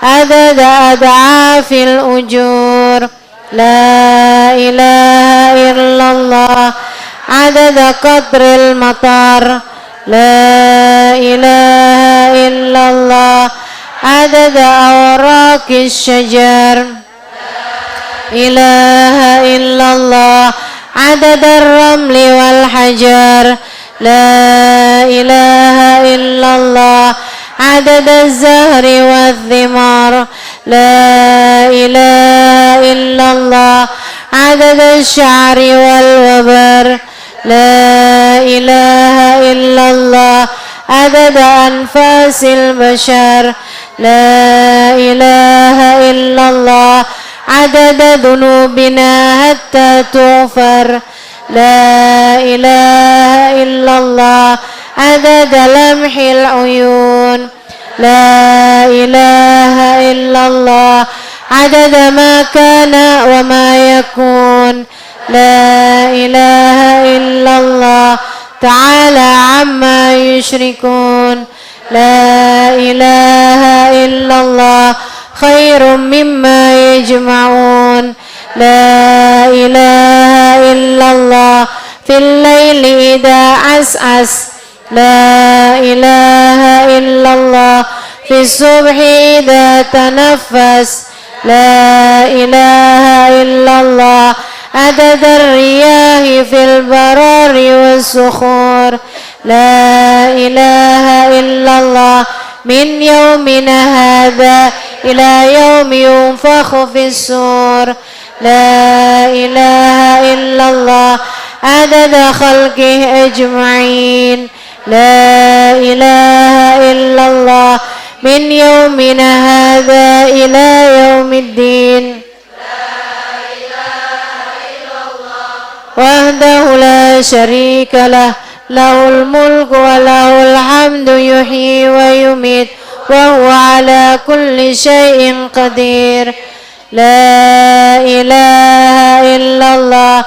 عدد أضعاف الأجور لا إله إلا الله عدد قطر المطر لا إله إلا الله عدد أوراق الشجر لا إله إلا الله عدد الرمل والحجر لا إله إلا الله عدد الزهر والثمار لا إله إلا الله عدد الشعر والوبر لا إله إلا الله عدد أنفاس البشر لا إله إلا الله عدد ذنوبنا حتى تغفر لا إله إلا الله عدد لمح العيون لا إله إلا الله عدد ما كان وما يكون لا إله إلا الله تعالى عما يشركون لا إله إلا الله خير مما يجمعون لا إله إلا الله في الليل إذا عسعس لا إله إلا الله في الصبح إذا تنفس لا إله إلا الله عدد الرياح في البرار والصخور لا إله إلا الله من يومنا هذا إلى يوم ينفخ في الصور لا إله إلا الله عدد خلقه أجمعين لا إله إلا الله من يومنا هذا إلى يوم الدين لا إله إلا الله وحده لا شريك له له الملك وله الحمد يحيي ويميت وهو على كل شيء قدير لا إله إلا الله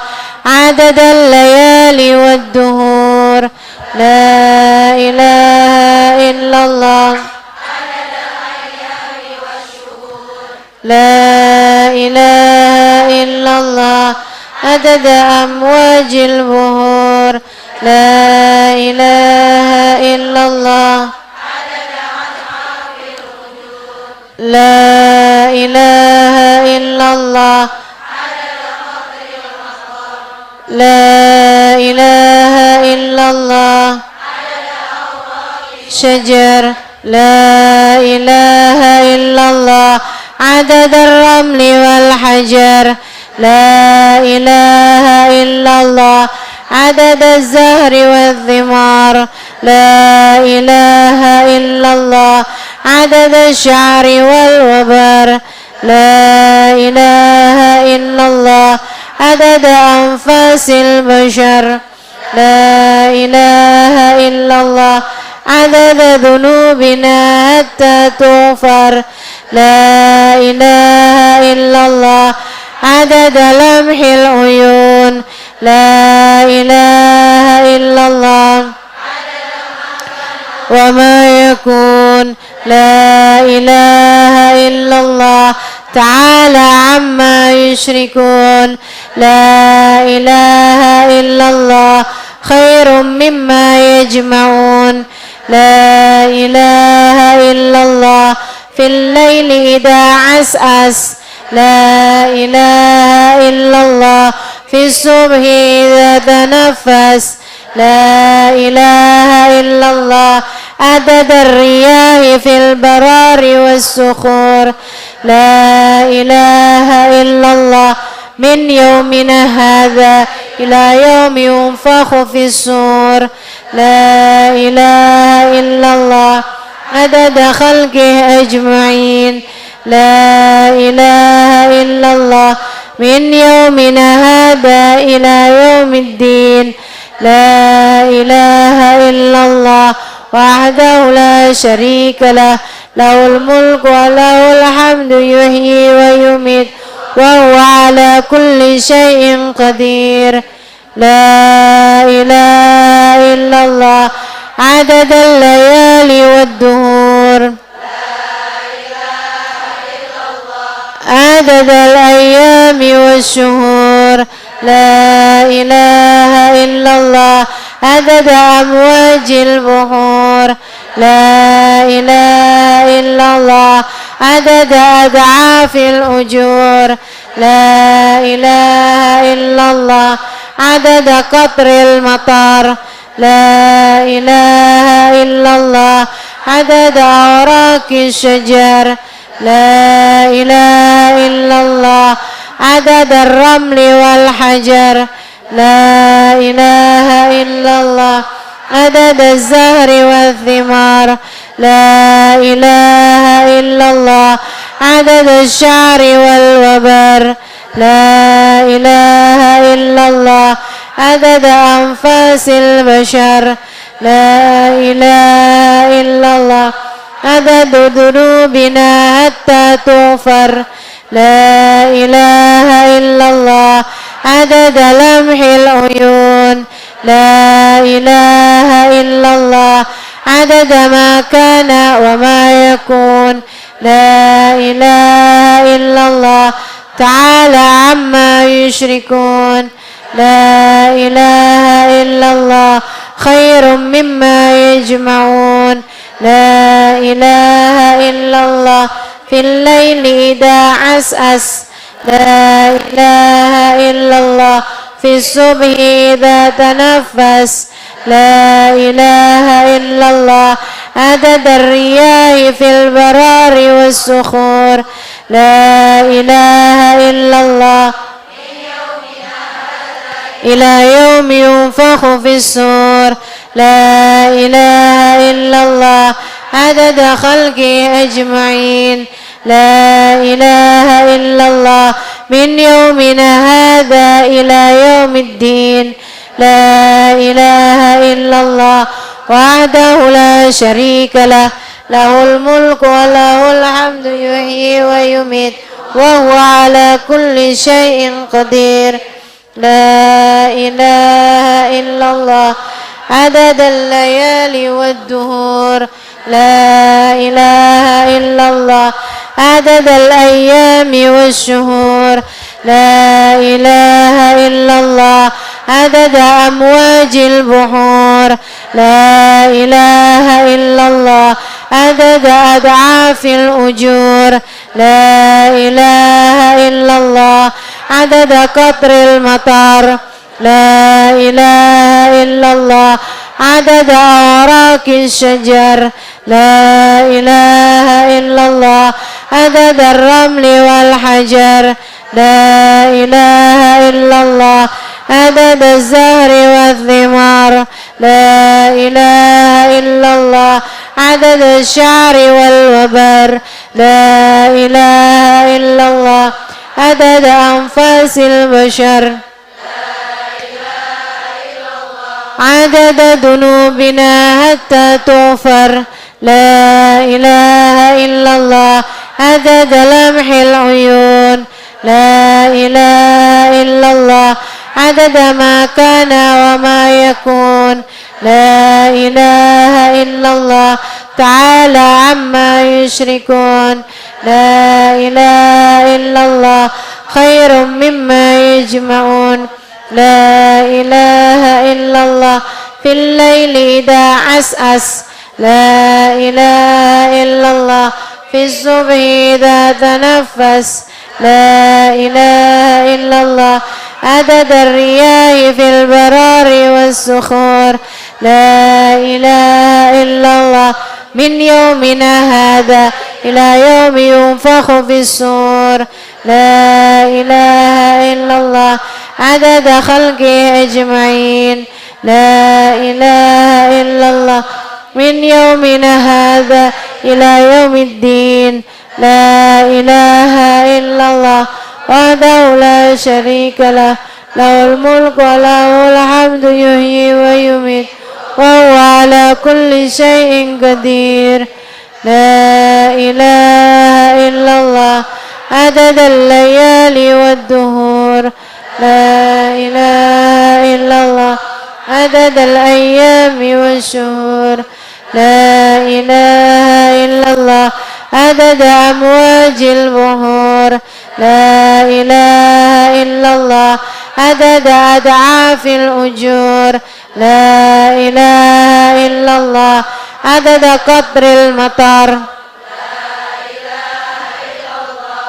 عدد الليالي والدهور لا إله إلا الله عدد الأيام والشهور لا إله إلا الله عدد أمواج البحور لا إله إلا الله عدد أضعاف الوجود لا إله إلا الله عدد قطر المطر لا إله إلا الله عدد أوراق الشجر لا إله إلا الله عدد الرمل والحجر لا إله إلا الله عدد الزهر والثمار لا إله إلا الله عدد الشعر والوبر لا إله إلا الله عدد أنفاس البشر لا إله إلا الله عدد ذنوبنا حتى تغفر لا إله إلا الله عدد لمح العيون لا إله إلا الله وما يكون لا إله إلا الله تعالى عما يشركون لا إله إلا الله خير مما يجمعون لا إله إلا الله في الليل إذا عسعس لا إله إلا الله في الصبح إذا تنفس لا إله إلا الله عدد الرياح في البرار والصخور لا إله إلا الله من يومنا هذا إلى يوم ينفخ في الصور لا إله إلا الله عدد خلقه أجمعين لا إله إلا الله من يومنا هذا إلى يوم الدين لا إله إلا الله وحده لا شريك له له الملك وله الحمد يحيي ويميت وهو على كل شيء قدير لا إله إلا الله عدد الليالي والدهور لا إله عدد الأيام والشهور لا إله إلا الله عدد أمواج البحور لا إله إلا الله عدد أضعاف الأجور لا إله إلا الله عدد قطر المطر لا إله إلا الله عدد أوراق الشجر لا إله إلا الله عدد الرمل والحجر لا إله إلا الله عدد الزهر والثمار لا إله إلا الله عدد الشعر والوبر لا إله إلا الله عدد أنفاس البشر لا إله إلا الله عدد ذنوبنا حتى تغفر لا إله إلا الله عدد لمح العيون لا إله إلا الله عدد ما كان وما يكون لا إله إلا الله تعالى عما يشركون لا إله إلا الله خير مما يجمعون لا إله إلا الله في الليل إذا عسعس لا إله إلا الله في الصبح إذا تنفس لا إله إلا الله عدد الرياح في البرار والصخور لا إله إلا الله إلى يوم ينفخ في الصور لا إله إلا الله عدد خلقه أجمعين لا إله إلا الله من يومنا هذا إلى يوم الدين لا إله إلا الله وحده لا شريك له له الملك وله الحمد يحيي ويميت وهو على كل شيء قدير لا إله إلا الله عدد الليالي والدهور لا إله إلا الله عدد الأيام والشهور لا إله إلا الله عدد أمواج البحور لا إله إلا الله عدد أضعاف الأجور لا إله إلا الله عدد قطر المطر لا إله إلا الله عدد أوراق الشجر لا إله إلا الله عدد الرمل والحجر لا إله إلا الله عدد الزهر والثمار لا إله إلا الله عدد الشعر والوبر لا إله إلا الله عدد أنفاس البشر عدد ذنوبنا حتى تغفر لا إله إلا الله عدد لمح العيون لا إله إلا الله عدد ما كان وما يكون لا إله إلا الله تعالى عما يشركون لا إله إلا الله خير مما يجمعون لا إله إلا الله في الليل إذا عسعس لا إله إلا الله في الصبح إذا تنفس لا إله إلا الله عدد الرياح في البرار والصخور لا إله إلا الله من يومنا هذا إلى يوم ينفخ في الصور لا إله إلا الله عدد خلقه أجمعين لا إله إلا الله من يومنا هذا إلى يوم الدين لا إله إلا الله وحده لا شريك له له الملك وله الحمد يحيي ويميت وهو على كل شيء قدير لا إله إلا الله عدد الليالي والدهور لا إله إلا الله عدد الأيام والشهور لا إله إلا الله عدد أمواج البحور لا إله إلا الله عدد أضعاف الأجور لا إله إلا الله عدد قطر المطر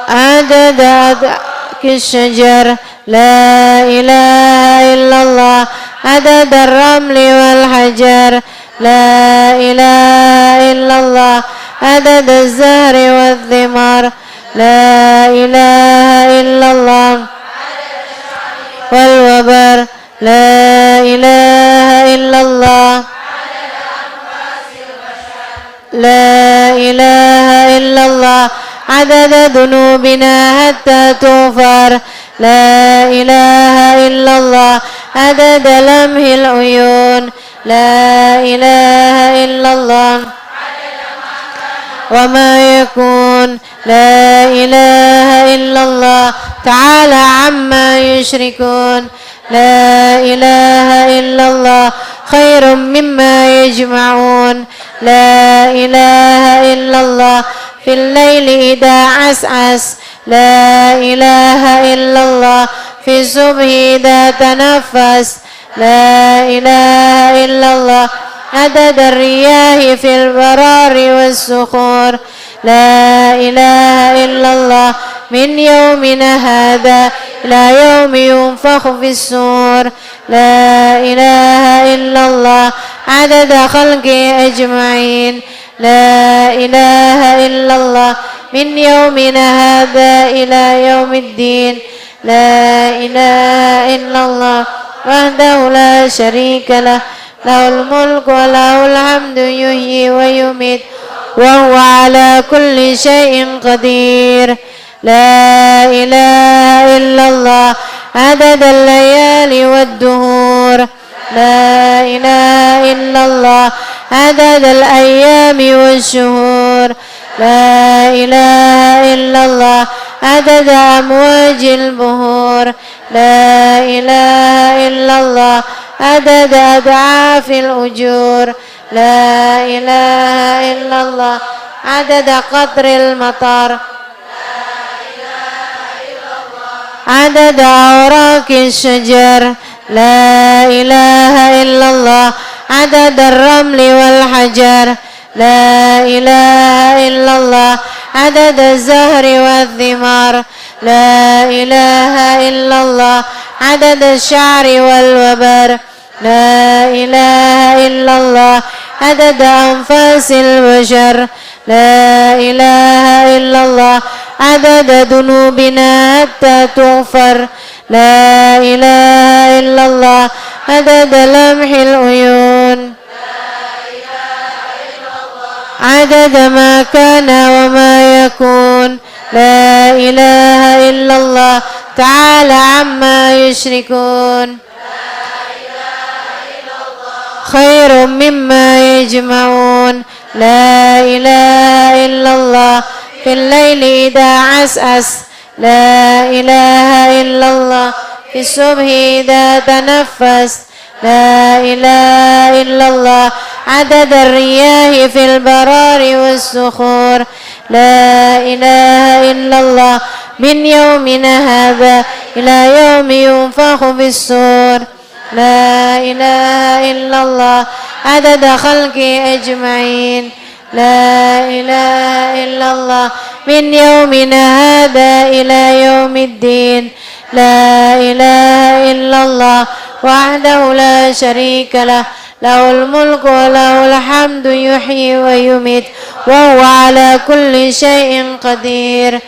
عدد أدعك الشجر لا إله إلا الله عدد الرمل والحجر لا إله إلا الله عدد الزهر والثمار لا إله إلا الله والوبر لا إله إلا الله لا إله إلا الله عدد ذنوبنا حتى تغفر لا إله إلا الله عدد لمح العيون لا إله إلا الله وما يكون لا إله إلا الله تعالى عما يشركون لا إله إلا الله خير مما يجمعون لا إله إلا الله في الليل إذا عسعس لا إله إلا الله في الصبح إذا تنفس لا إله إلا الله عدد الرياح في البرار والصخور لا إله إلا الله من يومنا هذا إلى يوم ينفخ في الصور لا إله إلا الله عدد خلقه أجمعين لا إله إلا الله من يومنا هذا إلى يوم الدين لا إله إلا الله وحده لا شريك له له الملك وله الحمد يحيي ويميت وهو على كل شيء قدير لا إله إلا الله عدد الليالي والدهور لا إله إلا الله عدد الأيام والشهور لا إله إلا الله عدد أمواج البحور لا إله إلا الله عدد أضعاف الأجور لا إله إلا الله عدد قطر المطر عدد أوراق الشجر لا إله إلا الله عدد الرمل والحجر لا إله إلا الله عدد الزهر والثمار لا إله إلا الله عدد الشعر والوبر لا إله إلا الله عدد أنفاس البشر لا إله إلا الله عدد ذنوبنا حتى تغفر لا إله إلا الله عدد لمح العيون عدد ما كان وما يكون لا إله إلا الله تعالى عما يشركون خير مما يجمعون لا إله إلا الله في الليل إذا عسعس لا إله إلا الله في الصبح إذا تنفس لا إله إلا الله عدد الرياح في البرار والصخور لا إله إلا الله من يومنا هذا إلى يوم ينفخ في الصور لا إله إلا الله عدد خلقه أجمعين لا إله إلا الله من يومنا هذا إلى يوم الدين لا إله إلا الله وحده لا شريك له له الملك وله الحمد يحيي ويميت وهو على كل شيء قدير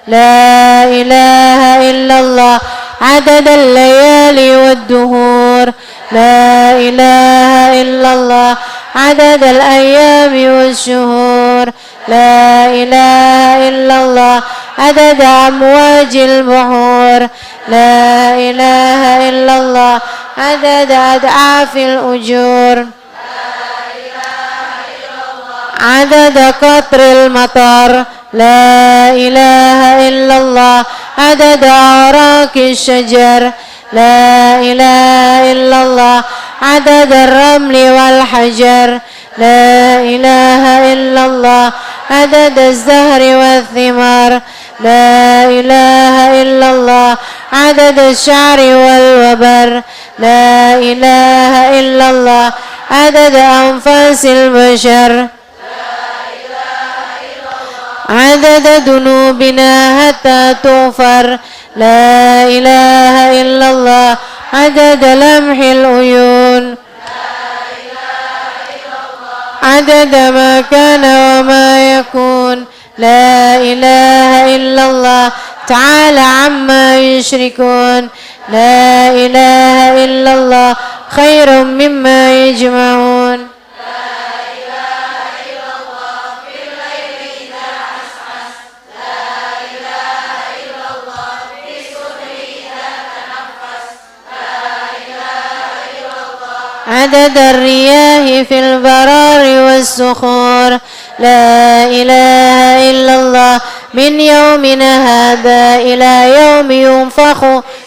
لا إله إلا الله عدد الليالي والدهور لا إله إلا الله عدد الأيام والشهور لا إله إلا الله عدد أمواج البحور لا إله إلا الله عدد أضعاف الأجور عدد قطر المطر لا إله إلا الله عدد أوراق الشجر لا إله إلا الله عدد الرمل والحجر لا إله إلا الله عدد الزهر والثمار لا إله إلا الله عدد الشعر والوبر لا إله إلا الله عدد أنفاس البشر عدد ذنوبنا حتى تغفر لا إله إلا الله عدد لمح العيون عدد ما كان وما يكون لا إله إلا الله تعالى عما يشركون لا إله إلا الله خير مما يجمعون عدد الرياح في البرار والصخور لا إله إلا الله من يومنا هذا إلى يوم ينفخ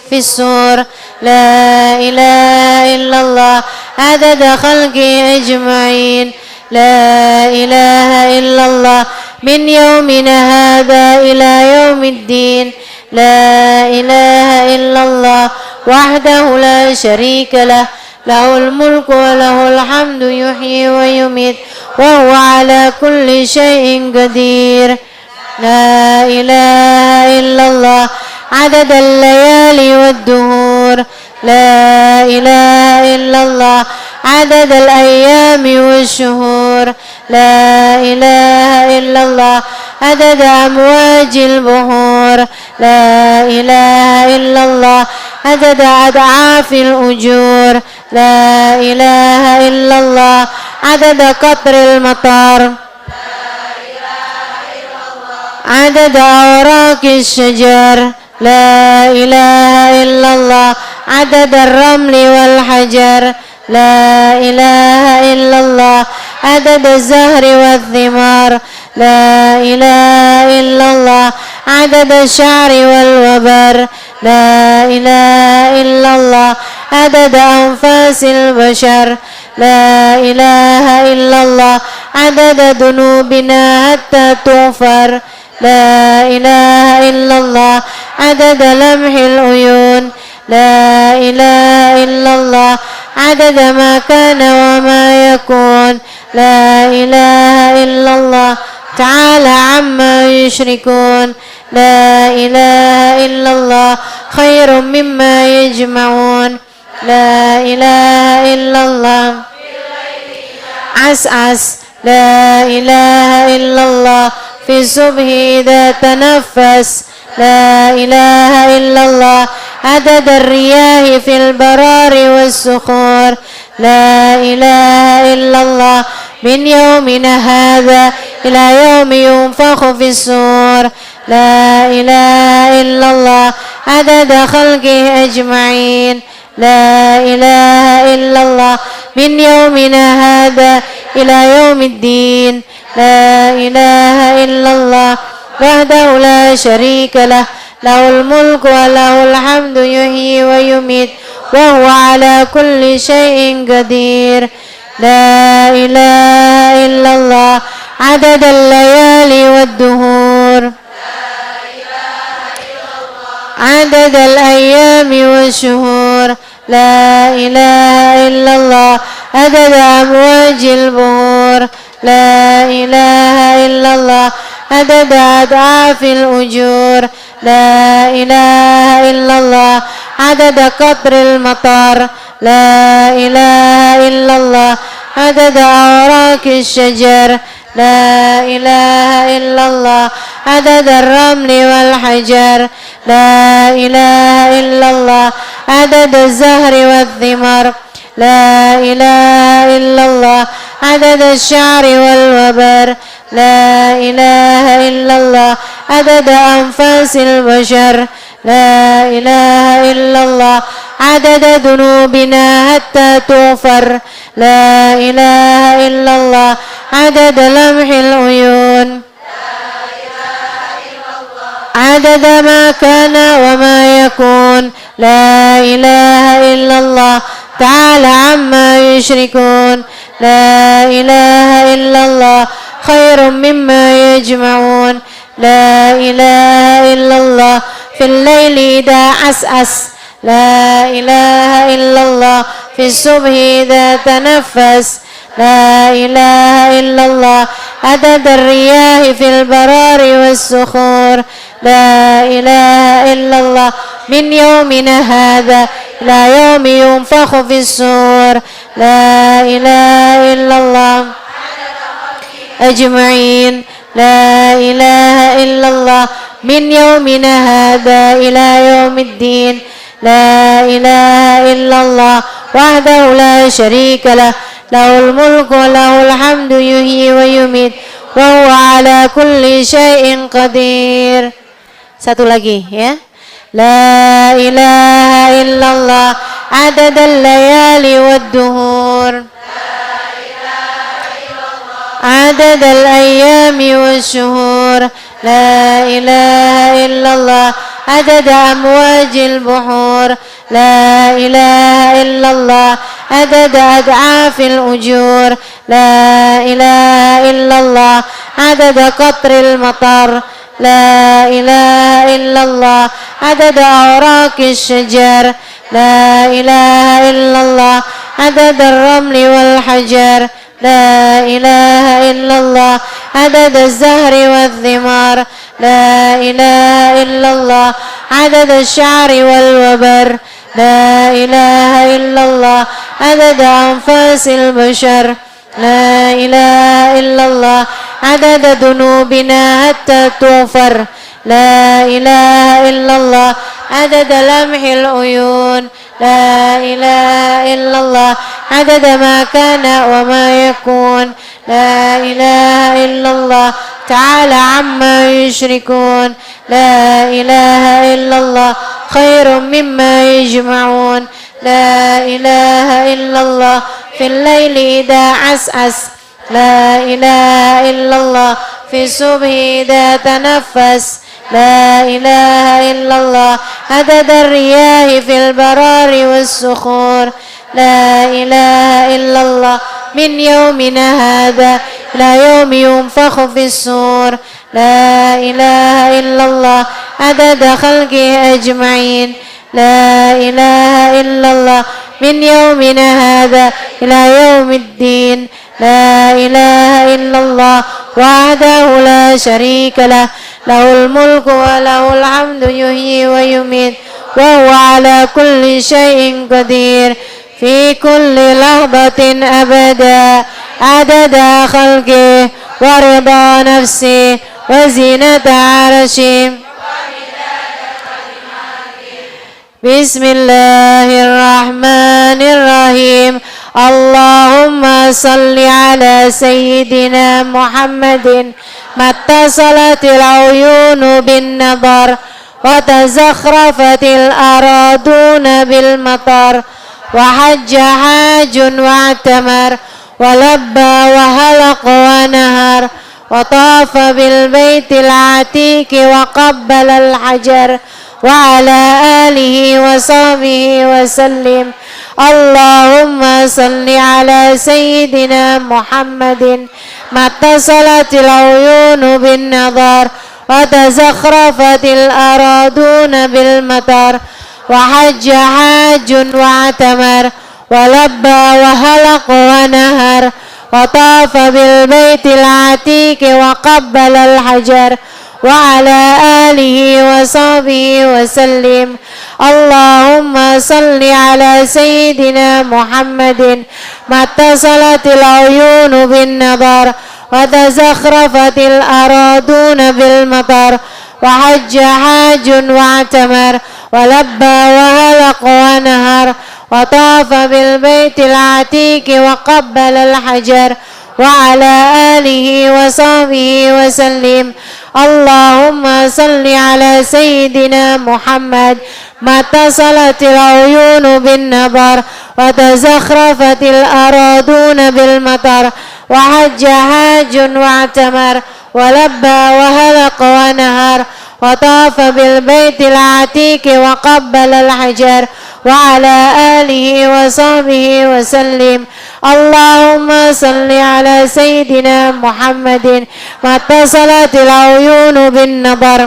في الصور لا إله إلا الله عدد خلقه أجمعين لا إله إلا الله من يومنا هذا إلى يوم الدين لا إله إلا الله وحده لا شريك له له الملك وله الحمد يحيي ويميت وهو على كل شيء قدير لا إله إلا الله عدد الليالي والدهور لا إله إلا الله عدد الأيام والشهور لا إله إلا الله عدد أمواج البحور لا إله إلا الله عدد أضعاف الأجور لا إله إلا الله عدد قطر المطر عدد أوراق الشجر لا إله إلا الله عدد الرمل والحجر لا إله إلا الله عدد الزهر والثمار لا إله إلا الله عدد الشعر والوبر لا إله إلا الله عدد أنفاس البشر لا إله إلا الله عدد ذنوبنا حتى تغفر لا إله إلا الله عدد لمح العيون لا إله إلا الله عدد ما كان وما يكون لا إله إلا الله تعالى عما يشركون لا إله إلا الله خير مما يجمعون لا إله إلا الله عسعس لا إله إلا الله في الصبح إذا تنفس لا إله إلا الله عدد الرياح في البرار والصخور لا إله إلا الله من يومنا هذا إلى يوم ينفخ في الصور لا إله إلا الله عدد خلقه أجمعين لا إله إلا الله من يومنا هذا إلى يوم الدين لا إله إلا الله وحده لا شريك له له الملك وله الحمد يحيي ويميت وهو على كل شيء قدير لا إله إلا الله عدد الليالي والدهور عدد الأيام والشهور لا إله إلا الله عدد أمواج البحور لا إله إلا الله عدد أضعاف الأجور لا إله إلا الله عدد قطر المطر لا إله إلا الله عدد أوراق الشجر لا إله إلا الله عدد الرمل والحجر لا إله إلا الله عدد الزهر والثمر لا إله إلا الله عدد الشعر والوبر لا إله إلا الله عدد أنفاس البشر لا إله إلا الله عدد ذنوبنا حتى تغفر لا إله إلا الله عدد لمح العيون عدد ما كان وما يكون لا إله إلا الله تعالى عما يشركون لا إله إلا الله خير مما يجمعون لا إله إلا الله في الليل إذا عسعس لا إله إلا الله في الصبح إذا تنفس لا إله إلا الله عدد الرياح في البرار والصخور لا إله إلا الله من يومنا هذا إلى يوم ينفخ في الصور لا إله إلا الله أجمعين لا إله إلا الله من يومنا هذا إلى يوم الدين لا إله إلا الله وحده لا شريك له له الملك وله الحمد يحيي ويميت وهو على كل شيء قدير. Satu lagi ya. La ilaha illallah adadal layali wad duhur adadal ayami wasyuhur la ilaha illallah عدد أمواج البحور لا إله إلا الله عدد أضعاف الأجور لا إله إلا الله عدد قطر المطر لا إله إلا الله عدد أوراق الشجر لا إله إلا الله عدد الرمل والحجر لا إله إلا الله عدد الزهر والثمار لا إله إلا الله عدد الشعر والوبر لا إله إلا الله عدد أنفاس البشر لا إله إلا الله عدد ذنوبنا حتى تغفر لا إله إلا الله عدد لمح العيون لا إله إلا الله عدد ما كان وما يكون لا إله إلا الله تعالى عما يشركون لا إله إلا الله خير مما يجمعون لا إله إلا الله في الليل إذا عسعس لا إله إلا الله في الصبح إذا تنفس لا إله إلا الله عدد الرياح في البرار والصخور لا إله إلا الله من يومنا هذا إلى يوم ينفخ في الصور لا إله إلا الله عدد خلقه أجمعين لا إله إلا الله من يومنا هذا إلى يوم الدين لا إله إلا الله وحده لا شريك له له الملك وله الحمد يحيي ويميت وهو على كل شيء قدير في كل لحظة أبدا عدد خلقه ورضا نفسه وزينة عرشه. بسم الله الرحمن الرحيم. اللهم صل على سيدنا محمد ما اتصلت العيون بالنظر وتزخرفت الأراضون بالمطر وحج حاج واعتمر ولبى وهلق ونهر وطاف بالبيت العتيق وقبل الحجر وعلى آله وصحبه وسلم. اللهم صل على سيدنا محمد ما اتصلت العيون بالنظر وتزخرفت الأراضون بالمطر وحج حاج واعتمر ولبى وهلق ونهر وطاف بالبيت العتيق وقبل الحجر وعلى آله وصحبه وسلم. اللهم صل على سيدنا محمد ما اتصلت العيون بالنظر وتزخرفت الأراضون بالمطر وحج حاج واعتمر ولبى وهلق ونهر وطاف بالبيت العتيق وقبل الحجر وعلى آله وصحبه وسلم. اللهم صل على سيدنا محمد ما اتصلت العيون بالنظر وتزخرفت الأراضون بالمطر وحج حاج واعتمر ولبى وهلق ونهر وطاف بالبيت العتيق وقبل الحجر وعلى آله وصحبه وسلم. اللهم صل على سيدنا محمد ما اتصلت العيون بالنظر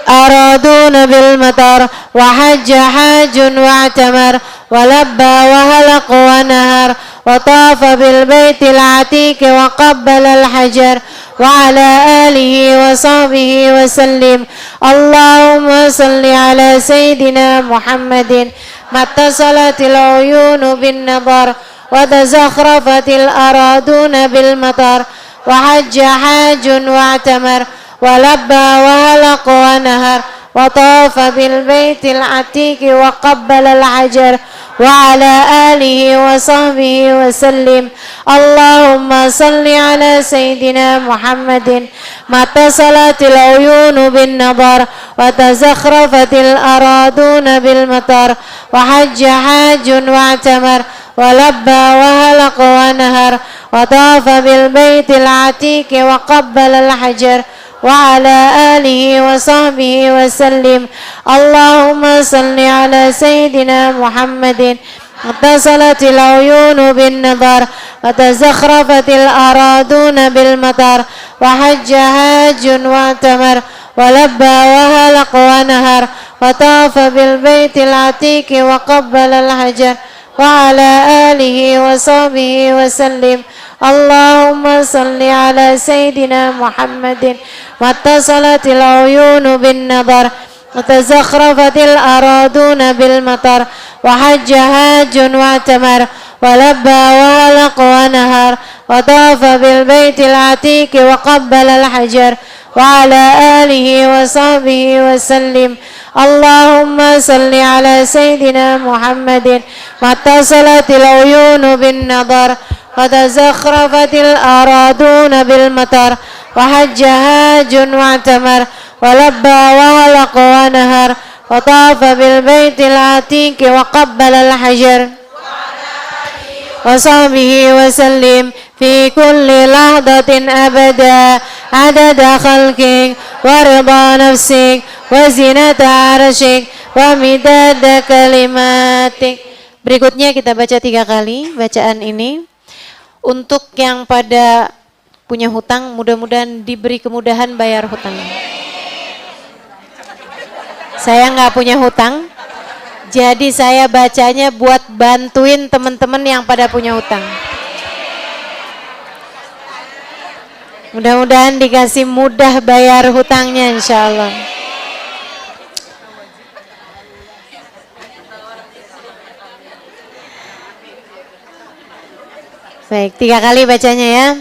أرادون بالمطر وحج حاج واعتمر ولبى وهلق ونهر وطاف بالبيت العتيق وقبل الحجر وعلى آله وصحبه وسلم. اللهم صل على سيدنا محمد ما اتصلت العيون بالنظر وتزخرفت الأراضون بالمطر وحج حاج واعتمر ولبى وهلق ونهر وطاف بالبيت العتيق وقبل الحجر وعلى آله وصحبه وسلم. اللهم صل على سيدنا محمد ما اتصلت العيون بالنظر وتزخرفت الأراضون بالمطر وحج حاج واعتمر ولبى وهلق ونهر وطاف بالبيت العتيق وقبل الحجر وعلى آله وصحبه وسلم. اللهم صل على سيدنا محمد اتصلت العيون بالنظر وتزخرفت الأراضون بالمطر وحج حاج واعتمر ولبى وهلق ونهر وطاف بالبيت العتيق وقبل الحجر وعلى آله وصحبه وسلم. اللهم صل على سيدنا محمد واتصلت العيون بالنظر وتزخرفت الأراضون بالمطر وحج حاج واعتمر ولبى وهلق ونهر وطاف بالبيت العتيق وقبل الحجر وعلى آله وصحبه وسلم. اللهم صل على سيدنا محمد ما اتصلت العيون بالنظر وتزخرفت الأراضون بالمطر وحج حاج واعتمر ولبى وهلق ونهر وطاف بالبيت العتيق وقبل الحجر وصحبه وسلم في كل لحظة أبدا عدد خلقك ورضا نفسك وزنة عرشك ومداد kalimatik. Berikutnya kita baca 3 kali bacaan ini. Untuk yang pada punya hutang, mudah-mudahan diberi kemudahan bayar hutang. Saya nggak punya hutang, jadi saya bacanya buat bantuin teman-teman yang pada punya hutang. Mudah-mudahan dikasih mudah bayar hutangnya insya Allah. Baik, 3 kali bacanya ya.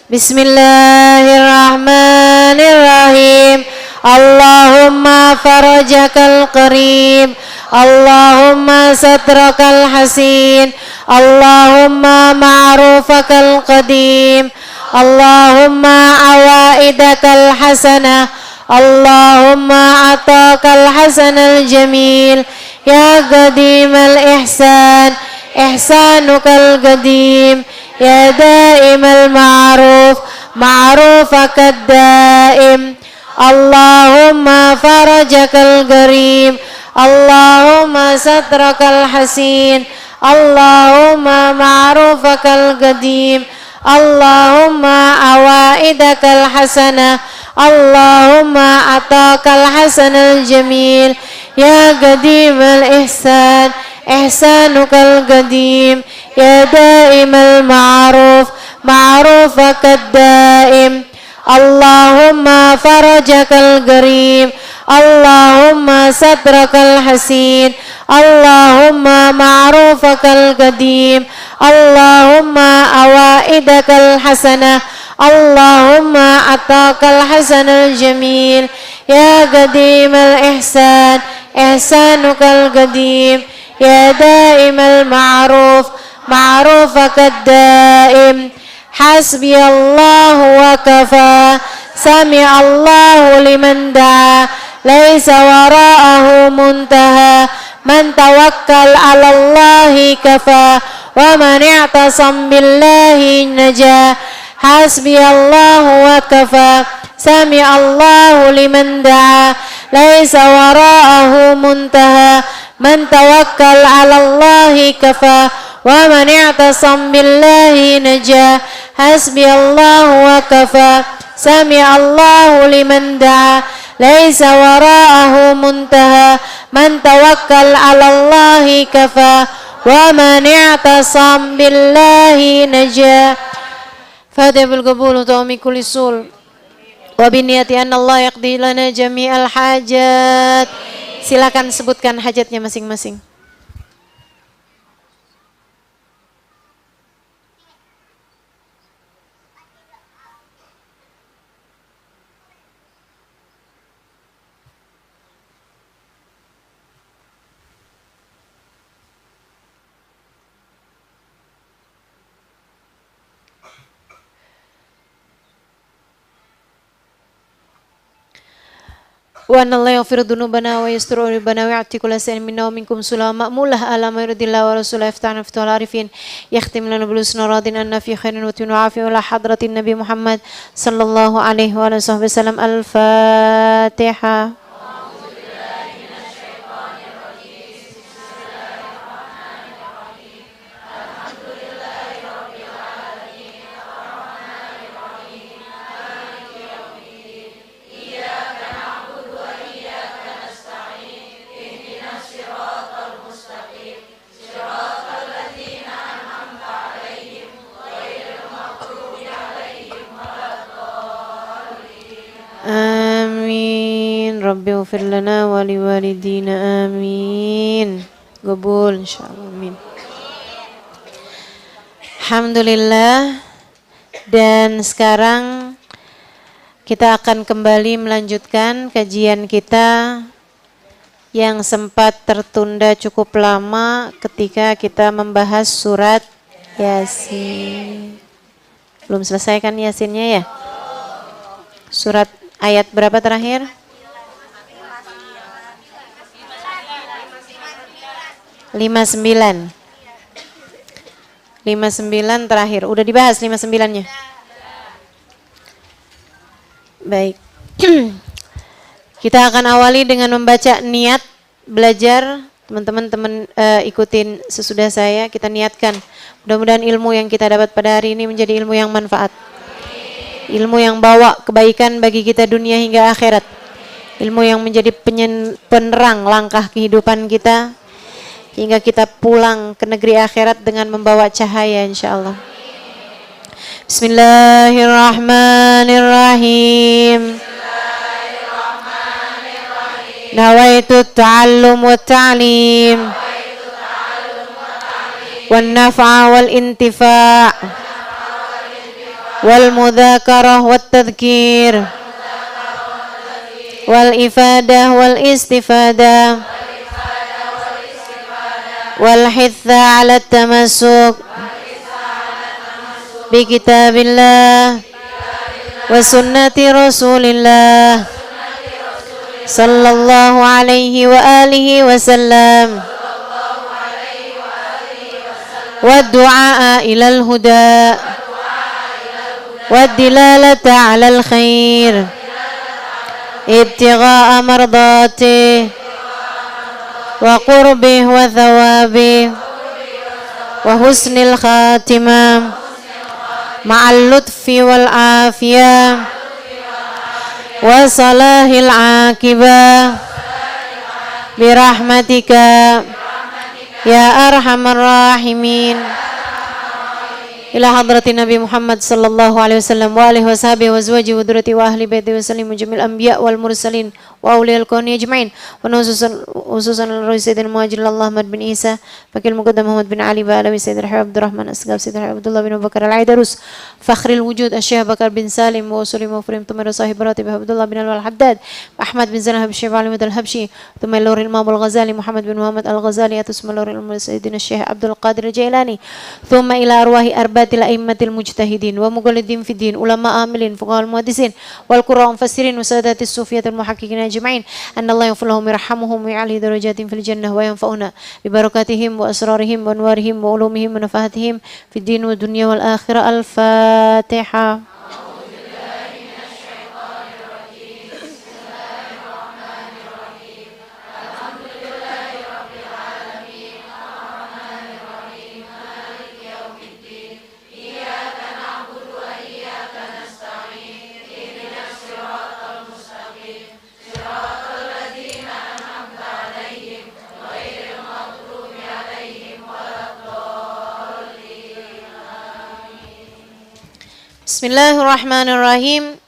Bismillahirrahmanirrahim. Allahumma farajakal qarib, Allahumma satrakal hasin, Allahumma ma'rufakal qadim, Allahumma awaidakal hasanah, Allahumma atakal hasanal jamil, ya qadimal ihsan, ihsanukal qadim, ya daimal ma'ruf, ma'rufakad daim, Allahumma farajakal gharib, Allahumma satrakal hasin, Allahumma ma'rufakal qadim, Allahumma awaidakal hasanah, Allahumma atakal hasanal jamil, ya qadimal ihsan, ihsanukal qadim, ya daimal ma'ruf, ma'rufakad daim, Allahumma farajakal gharib, Allahumma satrakal hasin, Allahumma ma'rufakal qadim, Allahumma awaidakal hasanah, Allahumma atakal hasanal jamil, ya qadimal ihsan, ihsanukal qadim, ya daimal ma'ruf, ma'rufakad daim. Hasbiyallahu wa kafa, sami'allahu liman da'a, laisa wara'ahu muntaha, man tawakkal 'alallahi kafa, wa man i'tasam billahi naja. Hasbiyallahu wa kafa, سمع الله لمن دعا ليس وراءه منتهى من توكل على الله كفى ومن اعتصم بالله نجا حسبي الله وكفى سمع الله لمن دعا ليس وراءه منتهى من توكل على الله كفى ومن اعتصم بالله نجا فاتح بالقبول وتومي كل سول وبنية أن الله يقضي لنا جميع الحاجات. Silakan sebutkan hajatnya masing-masing. Wa anna Allah yaghfiru dhunubana wa yasturu ribana wa ya'ti kulla shay'in minna wa minkum sulama ma'mulah ala ma yuridillahu wa rasulahu iftahna fitul arifin yakhtim lana bil husna radin anna fi khairin wa tinu afi wa la hadratin nabi Muhammad sallallahu alaihi wa sallam. Al-Fatihah. Amin. Rabbi ighfir lana wa liwalidina. Amin. Qabul insyaallah. Amin. Alhamdulillah. Dan sekarang kita akan kembali melanjutkan kajian kita yang sempat tertunda cukup lama ketika kita membahas surat Yasin. Belum selesai kan Yasinnya ya? Surat ayat berapa terakhir? 59 terakhir. Udah dibahas 59-nya? Baik. Kita akan awali dengan membaca niat belajar. Teman-teman ikutin sesudah saya. Kita niatkan. Mudah-mudahan ilmu yang kita dapat pada hari ini menjadi ilmu yang manfaat. Ilmu yang bawa kebaikan bagi kita dunia hingga akhirat. Ilmu yang menjadi penerang langkah kehidupan kita hingga kita pulang ke negeri akhirat dengan membawa cahaya insyaallah. Bismillahirrahmanirrahim. Nawaitu ta'allum wa ta'lim wan naf'a wal intifa' wal mudzakarah wat tadhkir wal ifadah wal istifadah wal hitha 'ala tamassuk bi kitabillah wa sunnati rasulillah sallallahu alaihi wa alihi wasallam wa du'a ilal huda والدلالة على الخير ابتغاء مرضاته وقربه وثوابه وحسن الخاتمة مع اللطف والعافية وصلاح العاقبة برحمتك يا أرحم الراحمين إلى حضرة النبي محمد صلى الله عليه وسلم وآله وصحبه وأزواجه وذريته وأهل بيته وسلم وجميع الأنبياء والمرسلين وأولياء الكون أجمعين وخصوصا الرئيس سيدنا المهاجر الله محمد بن عيسى فكيل المقدم محمد بن علي بآلوي سيد الحبيب عبد الرحمن أسقاف سيد الحبيب عبد الله بن أبي بكر العيدروس فخر الوجود الشيخ بكر بن سالم وسليم وفريم ثم صاحب راتب عبد الله بن الحداد أحمد بن زنه الشيخ علي الحبشي ثم اللور الإمام الغزالي محمد بن محمد الغزالي ثم اللور سيدنا الشيخ عبد القادر الجيلاني ثم إلى أرواح أرباب الأئمة المجتهدين ومقلدين في الدين علماء عاملين فقهاء المحدثين والقراء المفسرين وسادات الصوفية المحققين أجمعين أن الله يغفر لهم ويرحمهم ويعلي درجاتهم في الجنة وينفعنا ببركاتهم وأسرارهم وأنوارهم وعلومهم ونفحاتهم في الدين والدنيا والآخرة. الفاتحة. Bismillahirrahmanirrahim.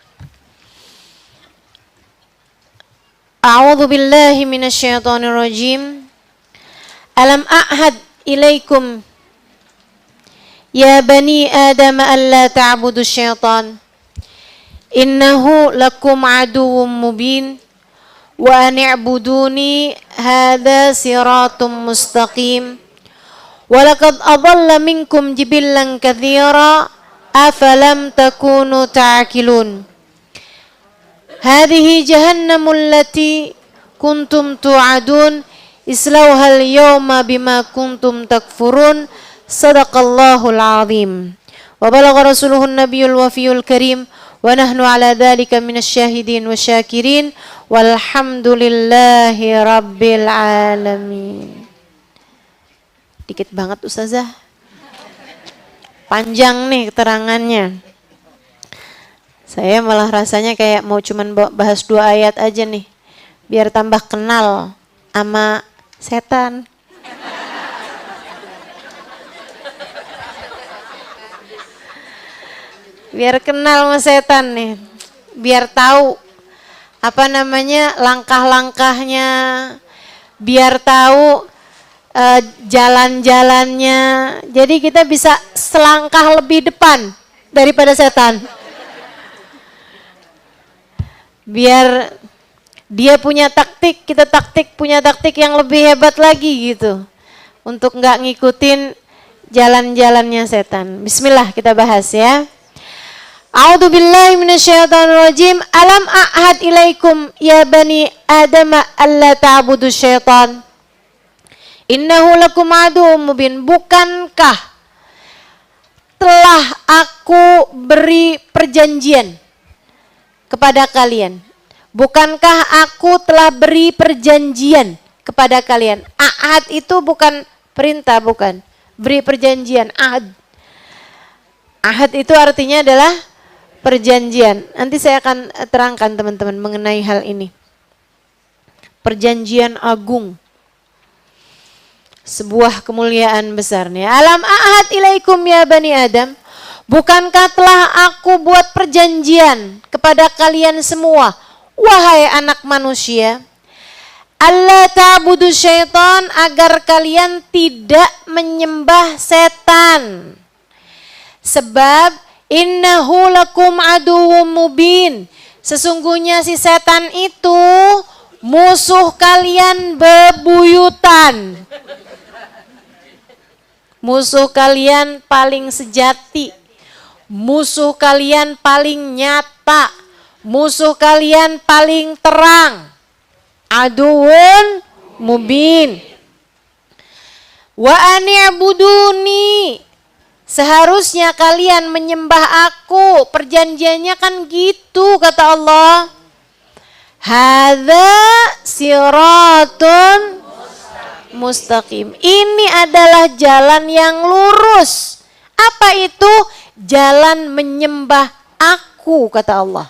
A'udzu billahi minasyaitonir rajim. Alam a'had ilaikum ya bani Adam alla ta'budu syaitan innahu lakum aduwwum mubin wa an i'buduni hadza siratum mustaqim wa laqad adalla minkum jibillan katsira afalam takunu ta'qilun. Hadhihi jahannamul lati kuntum tu'adun islauhal yawma bima kuntum takfurun. Sadaqallahul azim. Wa balagha rasuluhun nabiyul wafiyul karim wa nahnu ala dhalika minasyahidin wa syakirin walhamdulillahi rabbil alamin. Dikit banget Ustazah. Panjang nih keterangannya. Saya malah rasanya kayak mau cuman bahas 2 ayat aja nih. Biar tambah kenal sama setan. Biar kenal sama setan nih. Biar tahu langkah-langkahnya. Biar tahu jalan-jalannya. Jadi kita bisa selangkah lebih depan daripada setan. Biar dia punya taktik, kita punya taktik yang lebih hebat lagi gitu. Untuk nggak ngikutin jalan-jalannya setan. Bismillah kita bahas ya. A'udzu billahi minasyaitonir rajim. Alam a'had ilaikum ya bani Adam alla ta'budu syaitan. Innahu lakum aduwwum mubin. Bukankah telah aku beri perjanjian kepada kalian? Bukankah aku telah beri perjanjian kepada kalian? Ahad itu bukan perintah, bukan. Beri perjanjian, ahad. Ahad itu artinya adalah perjanjian. Nanti saya akan terangkan teman-teman mengenai hal ini. Perjanjian agung. Sebuah kemuliaan besar nih. Alam ahad ilaikum ya bani Adam. Bukankah telah aku buat perjanjian kepada kalian semua, wahai anak manusia, alla ta'budu syaitan, agar kalian tidak menyembah setan. Sebab innahu lakum aduwwum mubin. Sesungguhnya si setan itu musuh kalian bebuyutan. Musuh kalian paling sejati. Musuh kalian paling nyata, musuh kalian paling terang. Aduun mubin. Wa ani'buduni. Seharusnya kalian menyembah aku. Perjanjiannya kan gitu kata Allah. Hadza siratun mustaqim. Ini adalah jalan yang lurus. Apa itu? Jalan menyembah aku kata Allah.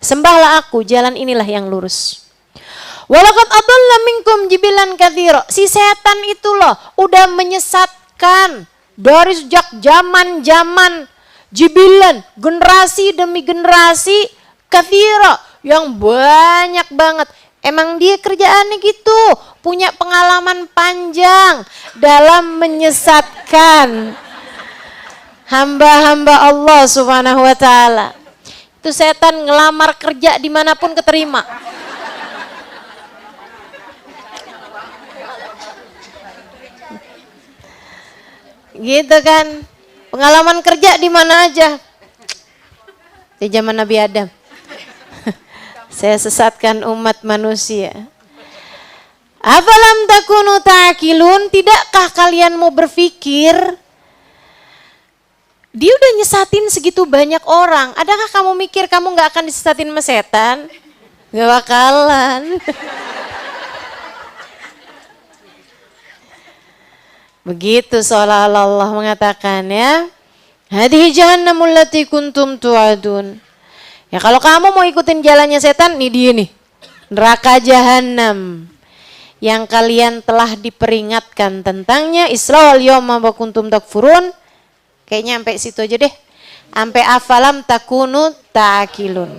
Sembahlah aku, jalan inilah yang lurus. Walaqad adalla minkum jibilan katsira. Si setan itu loh udah menyesatkan dari sejak zaman-zaman jibilan, generasi demi generasi katsira yang banyak banget. Emang dia kerjaannya gitu, punya pengalaman panjang dalam menyesatkan hamba-hamba Allah subhanahu wa ta'ala. Itu setan ngelamar kerja dimanapun keterima. Gitu kan. Pengalaman kerja di mana aja. Di zaman Nabi Adam. Saya sesatkan umat manusia. Afalam takunu ta'qilun, tidakkah kalian mau berpikir? Dia udah nyesatin segitu banyak orang. Adakah kamu mikir kamu gak akan disesatin sama setan? Gak bakalan. Begitu seolah-olah Allah mengatakan ya. Hadhihi jahannamul lati kuntum tu'adun. Ya kalau kamu mau ikutin jalannya setan, nih dia nih. Neraka jahanam. Yang kalian telah diperingatkan tentangnya. Islawal yawma wa kuntum takfurun. Kayaknya sampai situ aja deh. Sampai afalam takunu ta'akilun.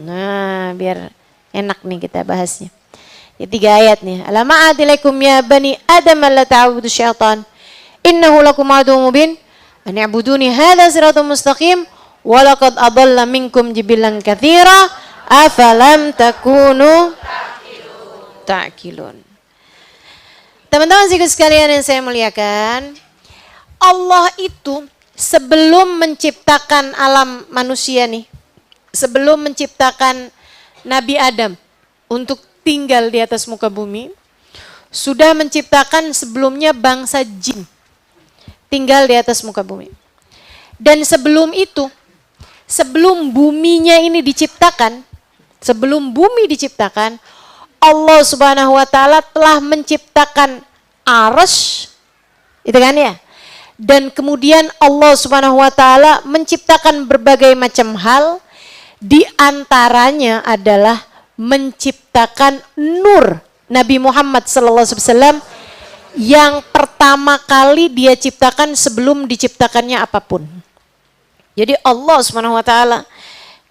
Nah, biar enak nih kita bahasnya. Ya, 3 ayat nih. Alam a'adilaikum ya bani Adam la ta'budu syaitan. Innahu lakum aduwwun mubin. An i'buduni hadza siratun mustaqim. Wa laqad adalla minkum jibilan katsira. Afalam takunu ta'qilun. Teman-teman sekalian yang saya muliakan, Allah itu sebelum menciptakan alam manusia nih, sebelum menciptakan Nabi Adam untuk tinggal di atas muka bumi, sudah menciptakan sebelumnya bangsa jin tinggal di atas muka bumi. Dan sebelum itu, sebelum buminya ini diciptakan, sebelum bumi diciptakan, Allah Subhanahu wa taala telah menciptakan arsy, itu kan ya? Dan kemudian Allah Subhanahu wa taala menciptakan berbagai macam hal, di antaranya adalah menciptakan nur Nabi Muhammad sallallahu alaihi wasallam yang pertama kali dia ciptakan sebelum diciptakannya apapun. Jadi Allah Subhanahu wa taala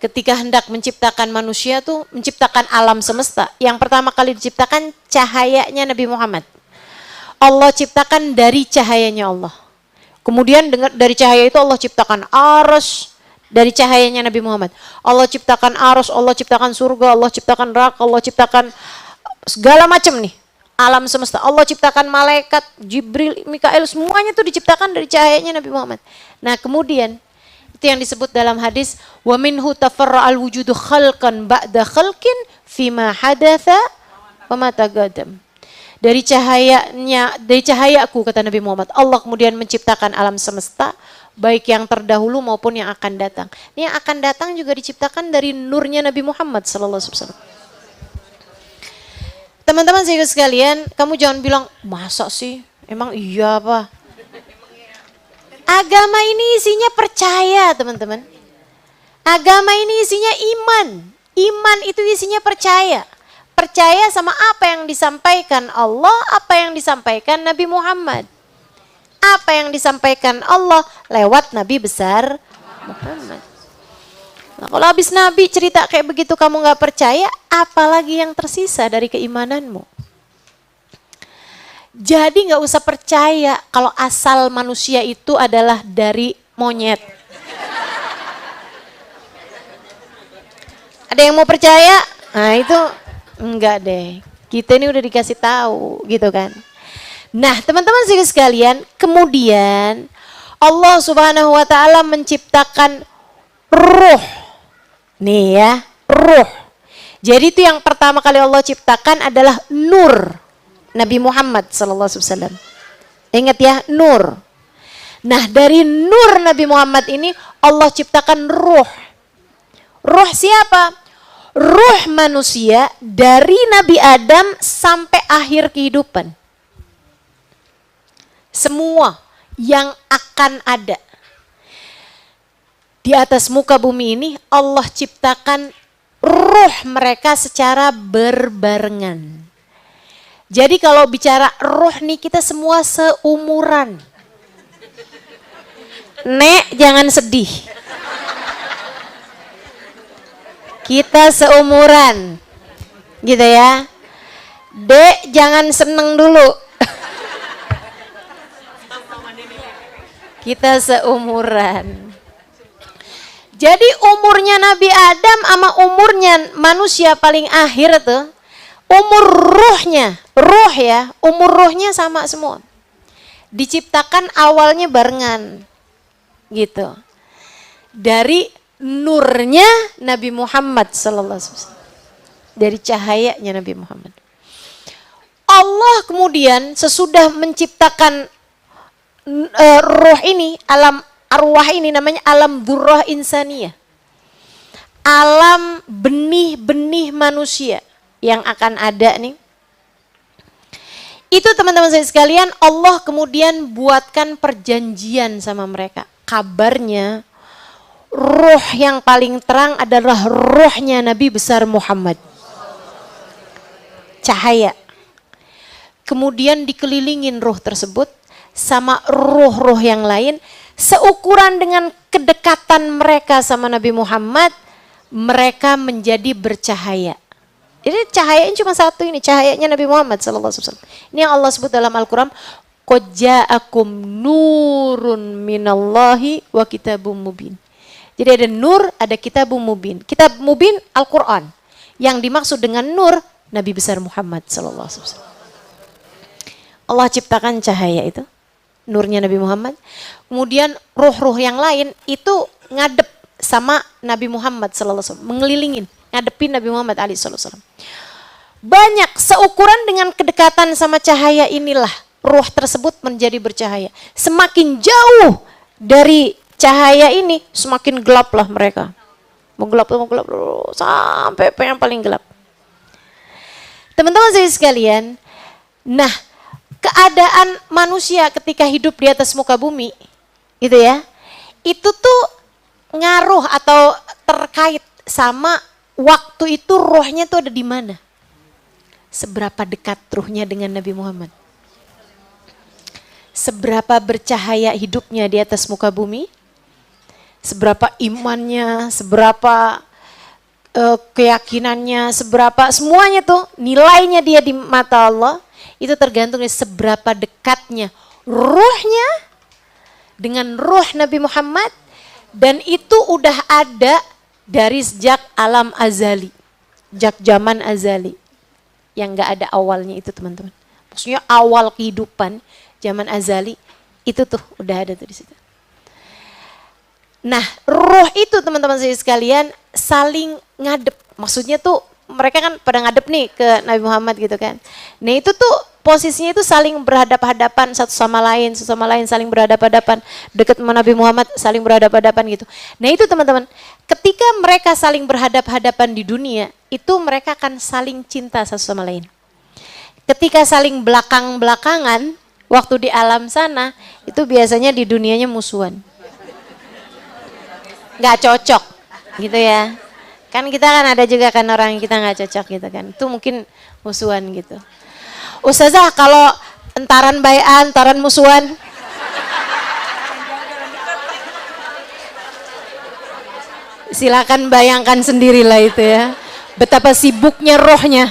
ketika hendak menciptakan manusia tuh menciptakan alam semesta, yang pertama kali diciptakan cahayanya Nabi Muhammad. Allah ciptakan dari cahayanya Allah. Kemudian dari cahaya itu Allah ciptakan arsy dari cahayanya Nabi Muhammad. Allah ciptakan arsy, Allah ciptakan surga, Allah ciptakan neraka, Allah ciptakan segala macam nih alam semesta. Allah ciptakan malaikat, Jibril, Mikail, semuanya itu diciptakan dari cahayanya Nabi Muhammad. Nah, kemudian itu yang disebut dalam hadis wa minhu tafarra'al wujudu khalqan ba'da khalqin fima hadatsa wa ma taqaddam. Dari cahayaku, kata Nabi Muhammad, Allah kemudian menciptakan alam semesta, baik yang terdahulu maupun yang akan datang. Ini yang akan datang juga diciptakan dari nurnya Nabi Muhammad sallallahu alaihi wasallam. Teman-teman sekalian, kamu jangan bilang, masa sih? Emang iya apa? Agama ini isinya percaya, teman-teman. Agama ini isinya iman. Iman itu isinya percaya. Percaya sama apa yang disampaikan Allah, apa yang disampaikan Nabi Muhammad. Apa yang disampaikan Allah lewat Nabi besar Muhammad. Nah, kalau habis Nabi cerita kayak begitu kamu gak percaya, apalagi yang tersisa dari keimananmu. Jadi gak usah percaya kalau asal manusia itu adalah dari monyet. Ada yang mau percaya? Nah itu enggak deh. Kita ini udah dikasih tahu gitu kan. Nah, teman-teman sekalian, kemudian Allah Subhanahu wa taala menciptakan ruh. Nih ya, ruh. Jadi itu yang pertama kali Allah ciptakan adalah nur Nabi Muhammad sallallahu alaihi wasallam. Ingat ya, nur. Nah, dari nur Nabi Muhammad ini Allah ciptakan ruh. Ruh siapa? Ruh manusia dari Nabi Adam sampai akhir kehidupan. Semua yang akan ada di atas muka bumi ini Allah ciptakan ruh mereka secara berbarengan. Jadi kalau bicara ruh nih kita semua seumuran. Nek, jangan sedih. Kita seumuran. Gitu ya. Dek, jangan seneng dulu. Kita seumuran. Jadi umurnya Nabi Adam sama umurnya manusia paling akhir tuh, umur ruhnya, ruh ya, umur ruhnya sama semua. Diciptakan awalnya barengan. Gitu. Dari nurnya Nabi Muhammad sallallahu alaihi wasallam. Dari cahayanya Nabi Muhammad. Allah kemudian sesudah menciptakan ruh ini, alam arwah ini namanya alam dzurrah insaniyah. Alam benih-benih manusia yang akan ada nih. Itu teman-teman saya sekalian, Allah kemudian buatkan perjanjian sama mereka. Kabarnya ruh yang paling terang adalah ruhnya Nabi besar Muhammad. Cahaya. Kemudian dikelilingin ruh tersebut sama ruh-ruh yang lain Seukuran dengan kedekatan mereka sama Nabi Muhammad, mereka menjadi bercahaya. Jadi cahayanya cuma satu ini, cahayanya Nabi Muhammad SAW. Ini yang Allah sebut dalam Al-Quran, qad ja'akum nurun minallahi wa kitabum mubin. Jadi ada nur, ada kitabum mubin. Kitab mubin Al-Quran. Yang dimaksud dengan nur, Nabi besar Muhammad SAW. Allah ciptakan cahaya itu, nurnya Nabi Muhammad. Kemudian ruh-ruh yang lain itu ngadep sama Nabi Muhammad SAW, mengelilingin, ngadepin Nabi Muhammad SAW. Banyak, seukuran dengan kedekatan sama cahaya inilah ruh tersebut menjadi bercahaya. Semakin jauh dari cahaya ini, semakin gelaplah mereka. Menggelap sampai yang paling gelap. Teman-teman saya sekalian, nah keadaan manusia ketika hidup di atas muka bumi, gitu ya, itu tuh ngaruh atau terkait sama waktu itu rohnya tuh ada di mana. Seberapa dekat ruhnya dengan Nabi Muhammad. Seberapa bercahaya hidupnya di atas muka bumi. Seberapa imannya, seberapa keyakinannya, seberapa semuanya tuh nilainya dia di mata Allah. Itu tergantung dari seberapa dekatnya ruhnya dengan ruh Nabi Muhammad. Dan itu udah ada dari sejak alam azali, sejak zaman azali, yang gak ada awalnya itu teman-teman. Maksudnya awal kehidupan zaman azali itu tuh udah ada tuh di situ. Nah, ruh itu teman-teman saya sekalian saling ngadep. Maksudnya tuh mereka kan pada ngadep nih ke Nabi Muhammad gitu kan. Nah itu tuh posisinya itu saling berhadapan-hadapan satu sama lain saling berhadapan-hadapan. Dekat sama Nabi Muhammad saling berhadapan-hadapan gitu. Nah itu teman-teman, ketika mereka saling berhadapan-hadapan di dunia, itu mereka akan saling cinta satu sama lain. Ketika saling belakang-belakangan, waktu di alam sana, itu biasanya di dunianya musuhan. Gak cocok gitu ya. Kan kita kan ada juga kan orang yang kita gak cocok gitu kan. Itu mungkin musuhan gitu. Ustazah kalau entaran bayan, entaran musuhan. Silakan bayangkan sendirilah itu ya. Betapa sibuknya rohnya.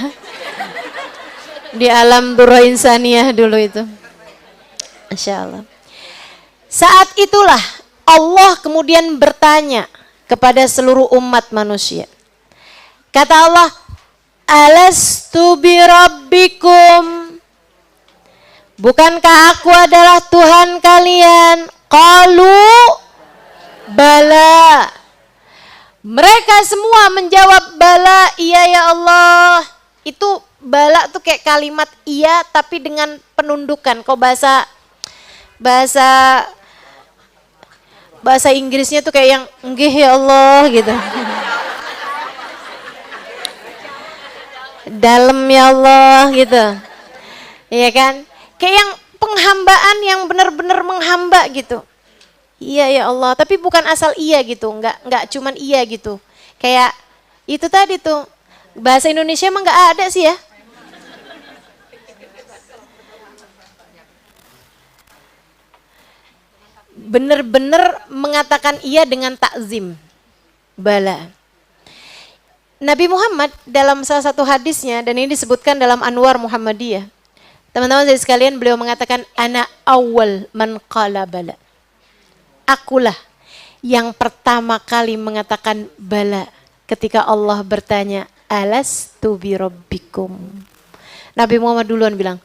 Di alam durra insaniyah dulu itu. Masya Allah. Saat itulah Allah kemudian bertanya kepada seluruh umat manusia. Kata Allah, alastu bi rabbikum, bukankah aku adalah Tuhan kalian? Qalu bala. Mereka semua menjawab bala, iya ya Allah. Itu bala tuh kayak kalimat iya tapi dengan penundukan. Kok bahasa Inggrisnya tuh kayak yang nggih ya Allah gitu. Dalam ya Allah gitu. Iya kan? Kayak yang penghambaan yang benar-benar menghamba gitu. Iya ya Allah, tapi bukan asal iya gitu, enggak cuman iya gitu. Kayak itu tadi tuh. Bahasa Indonesia emang enggak ada sih ya. Benar-benar mengatakan iya dengan takzim. Bala. Nabi Muhammad dalam salah satu hadisnya, dan ini disebutkan dalam Anwar Muhammadiyah. Teman-teman saya sekalian, beliau mengatakan ana awal man qala bala. Akulah yang pertama kali mengatakan bala ketika Allah bertanya alastu bi rabbikum. Nabi Muhammad duluan bilang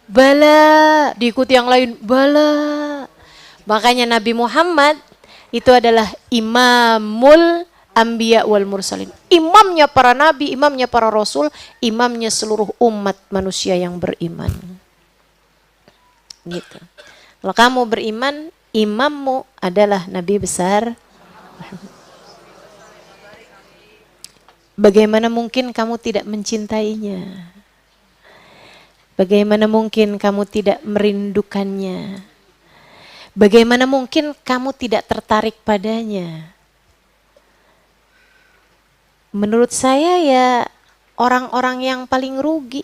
bala, diikuti yang lain bala. Makanya Nabi Muhammad itu adalah imamul anbiya wal mursalin. Imamnya para nabi, imamnya para rasul, imamnya seluruh umat manusia yang beriman. Gitu. Kalau kamu beriman, imammu adalah Nabi besar. Bagaimana mungkin kamu tidak mencintainya? Bagaimana mungkin kamu tidak merindukannya? Bagaimana mungkin kamu tidak tertarik padanya? Menurut saya ya orang-orang yang paling rugi,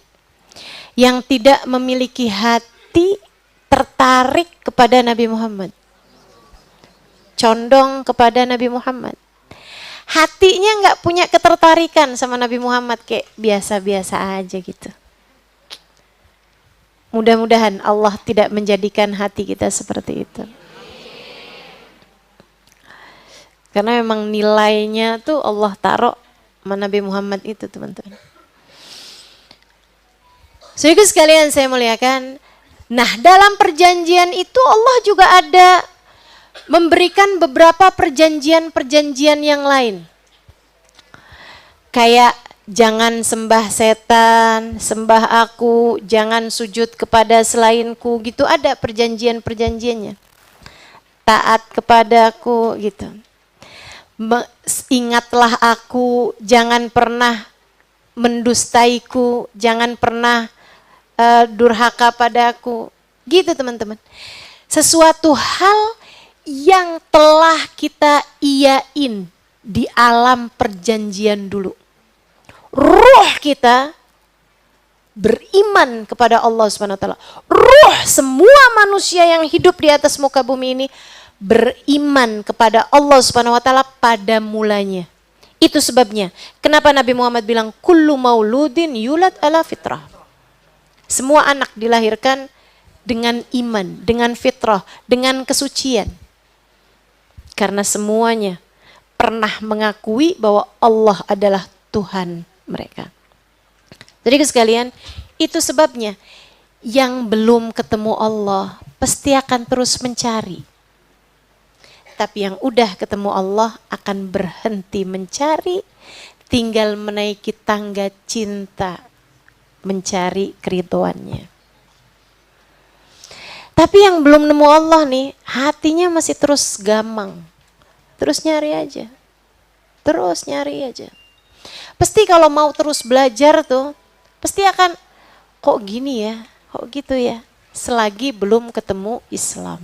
yang tidak memiliki hati tertarik kepada Nabi Muhammad. condong kepada Nabi Muhammad. Hatinya nggak punya ketertarikan sama Nabi Muhammad, kayak biasa-biasa aja gitu. Mudah-mudahan Allah tidak menjadikan hati kita seperti itu. Karena memang nilainya tuh Allah taruh sama Nabi Muhammad itu, teman-teman. Saudara sekalian saya muliakan. Nah, dalam perjanjian itu Allah juga ada memberikan beberapa perjanjian-perjanjian yang lain. Kayak jangan sembah setan, sembah aku, jangan sujud kepada selainku, gitu ada perjanjian-perjanjiannya. Taat kepadaku gitu. Ingatlah aku, jangan pernah mendustaiku, jangan pernah durhaka padaku. Gitu teman-teman. Sesuatu hal yang telah kita iyain di alam perjanjian dulu. Ruh kita beriman kepada Allah Subhanahu wa taala. Ruh semua manusia yang hidup di atas muka bumi ini beriman kepada Allah Subhanahu wa taala pada mulanya. Itu sebabnya kenapa Nabi Muhammad bilang kullu mauludin yulad ala fitrah. Semua anak dilahirkan dengan iman, dengan fitrah, dengan kesucian. Karena semuanya pernah mengakui bahwa Allah adalah Tuhan mereka. Jadi sekalian, itu sebabnya yang belum ketemu Allah pasti akan terus mencari. Tapi yang udah ketemu Allah akan berhenti mencari, tinggal menaiki tangga cinta, mencari keridhoannya. Tapi yang belum nemu Allah nih, hatinya masih terus gamang. Terus nyari aja. Terus nyari aja. Pasti kalau mau terus belajar tuh, pasti akan, kok gini ya, kok gitu ya. Selagi belum ketemu Islam.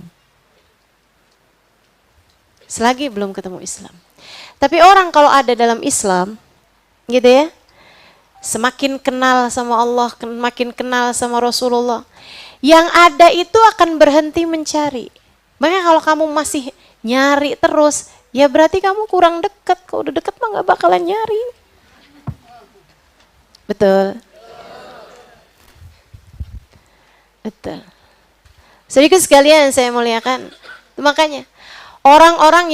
Selagi belum ketemu Islam. Tapi orang kalau ada dalam Islam, gitu ya, semakin kenal sama Allah, makin kenal sama Rasulullah, yang ada itu akan berhenti mencari. Makanya kalau kamu masih nyari terus, ya berarti kamu kurang dekat. Kalau udah dekat mah gak bakalan nyari. Betul. Betul. Sedikit sekalian saya muliakan. Makanya orang-orang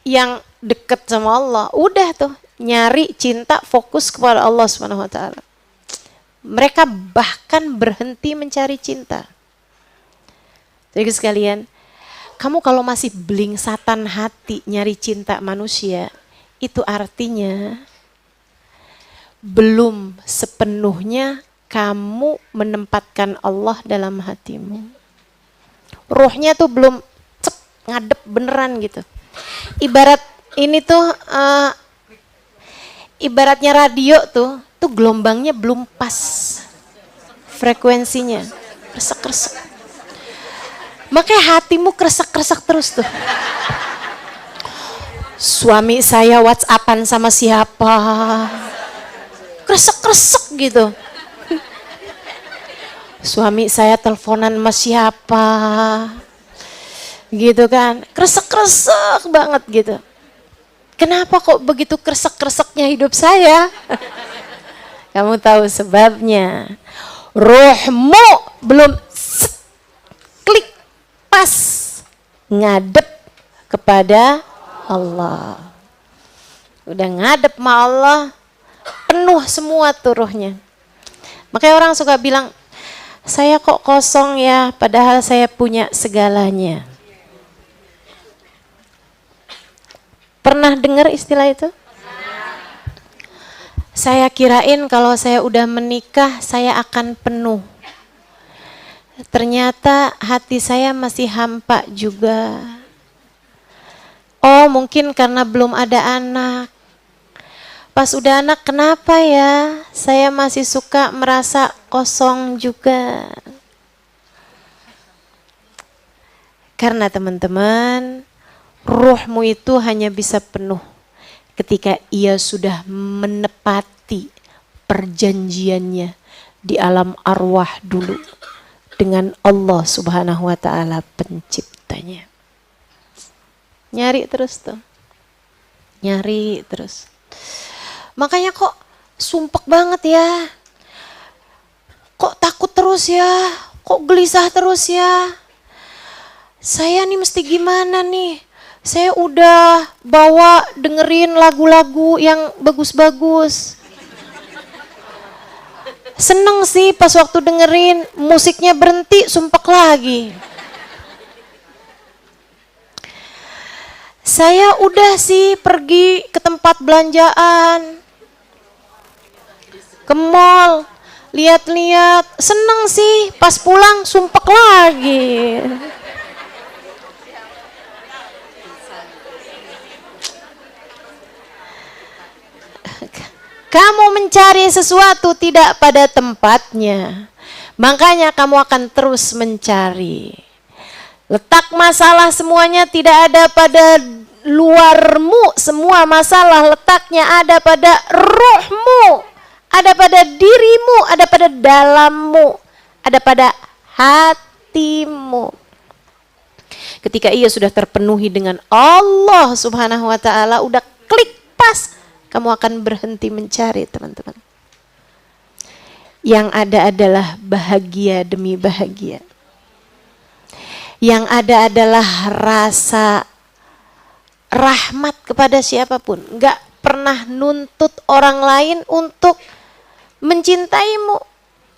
yang dekat sama Allah, udah tuh nyari cinta, fokus kepada Allah Subhanahu wa taala. Mereka bahkan berhenti mencari cinta. Jadi sekalian, kamu kalau masih blingsatan hati nyari cinta manusia, itu artinya belum sepenuhnya kamu menempatkan Allah dalam hatimu. Ruhnya tuh belum ngadep beneran gitu. Ibarat ini tuh ibaratnya radio tuh gelombangnya belum pas frekuensinya, kresek-kresek. Makanya hatimu kresek-kresek terus tuh. Suami saya WhatsAppan sama siapa? Kresek-kresek gitu. Suami saya teleponan sama siapa? Gitu kan, kresek-kresek banget gitu. Kenapa kok begitu kresek-kreseknya hidup saya? Kamu tahu sebabnya. Ruhmu belum klik pas ngadep kepada Allah. Udah ngadep sama Allah, penuh semua tuh ruhnya. Makanya orang suka bilang, saya kok kosong ya, padahal saya punya segalanya. Pernah dengar istilah itu? Saya kirain kalau saya udah menikah saya akan penuh. Ternyata hati saya masih hampa juga. Oh, mungkin karena belum ada anak. Pas udah anak, kenapa ya saya masih suka merasa kosong juga? Karena teman-teman, ruhmu itu hanya bisa penuh ketika ia sudah menepati perjanjiannya di alam arwah dulu dengan Allah Subhanahu wa taala penciptanya. Nyari terus tuh. Nyari terus. Makanya kok sumpek banget ya. Kok takut terus ya? Kok gelisah terus ya? Saya nih mesti gimana nih? Saya udah bawa dengerin lagu-lagu yang bagus-bagus. Seneng sih pas waktu dengerin, musiknya berhenti, sumpek lagi. Saya udah sih pergi ke tempat belanjaan, ke mall, lihat-lihat, seneng sih, pas pulang sumpek lagi. Kamu mencari sesuatu tidak pada tempatnya, makanya kamu akan terus mencari. Letak masalah semuanya tidak ada pada luarmu, semua masalah letaknya ada pada ruhmu, ada pada dirimu, ada pada dalammu, ada pada hatimu. Ketika ia sudah terpenuhi dengan Allah Subhanahu wa ta'ala, udah klik pas, kamu akan berhenti mencari, teman-teman. Yang ada adalah bahagia demi bahagia. Yang ada adalah rasa rahmat kepada siapapun. Gak pernah nuntut orang lain untuk mencintaimu.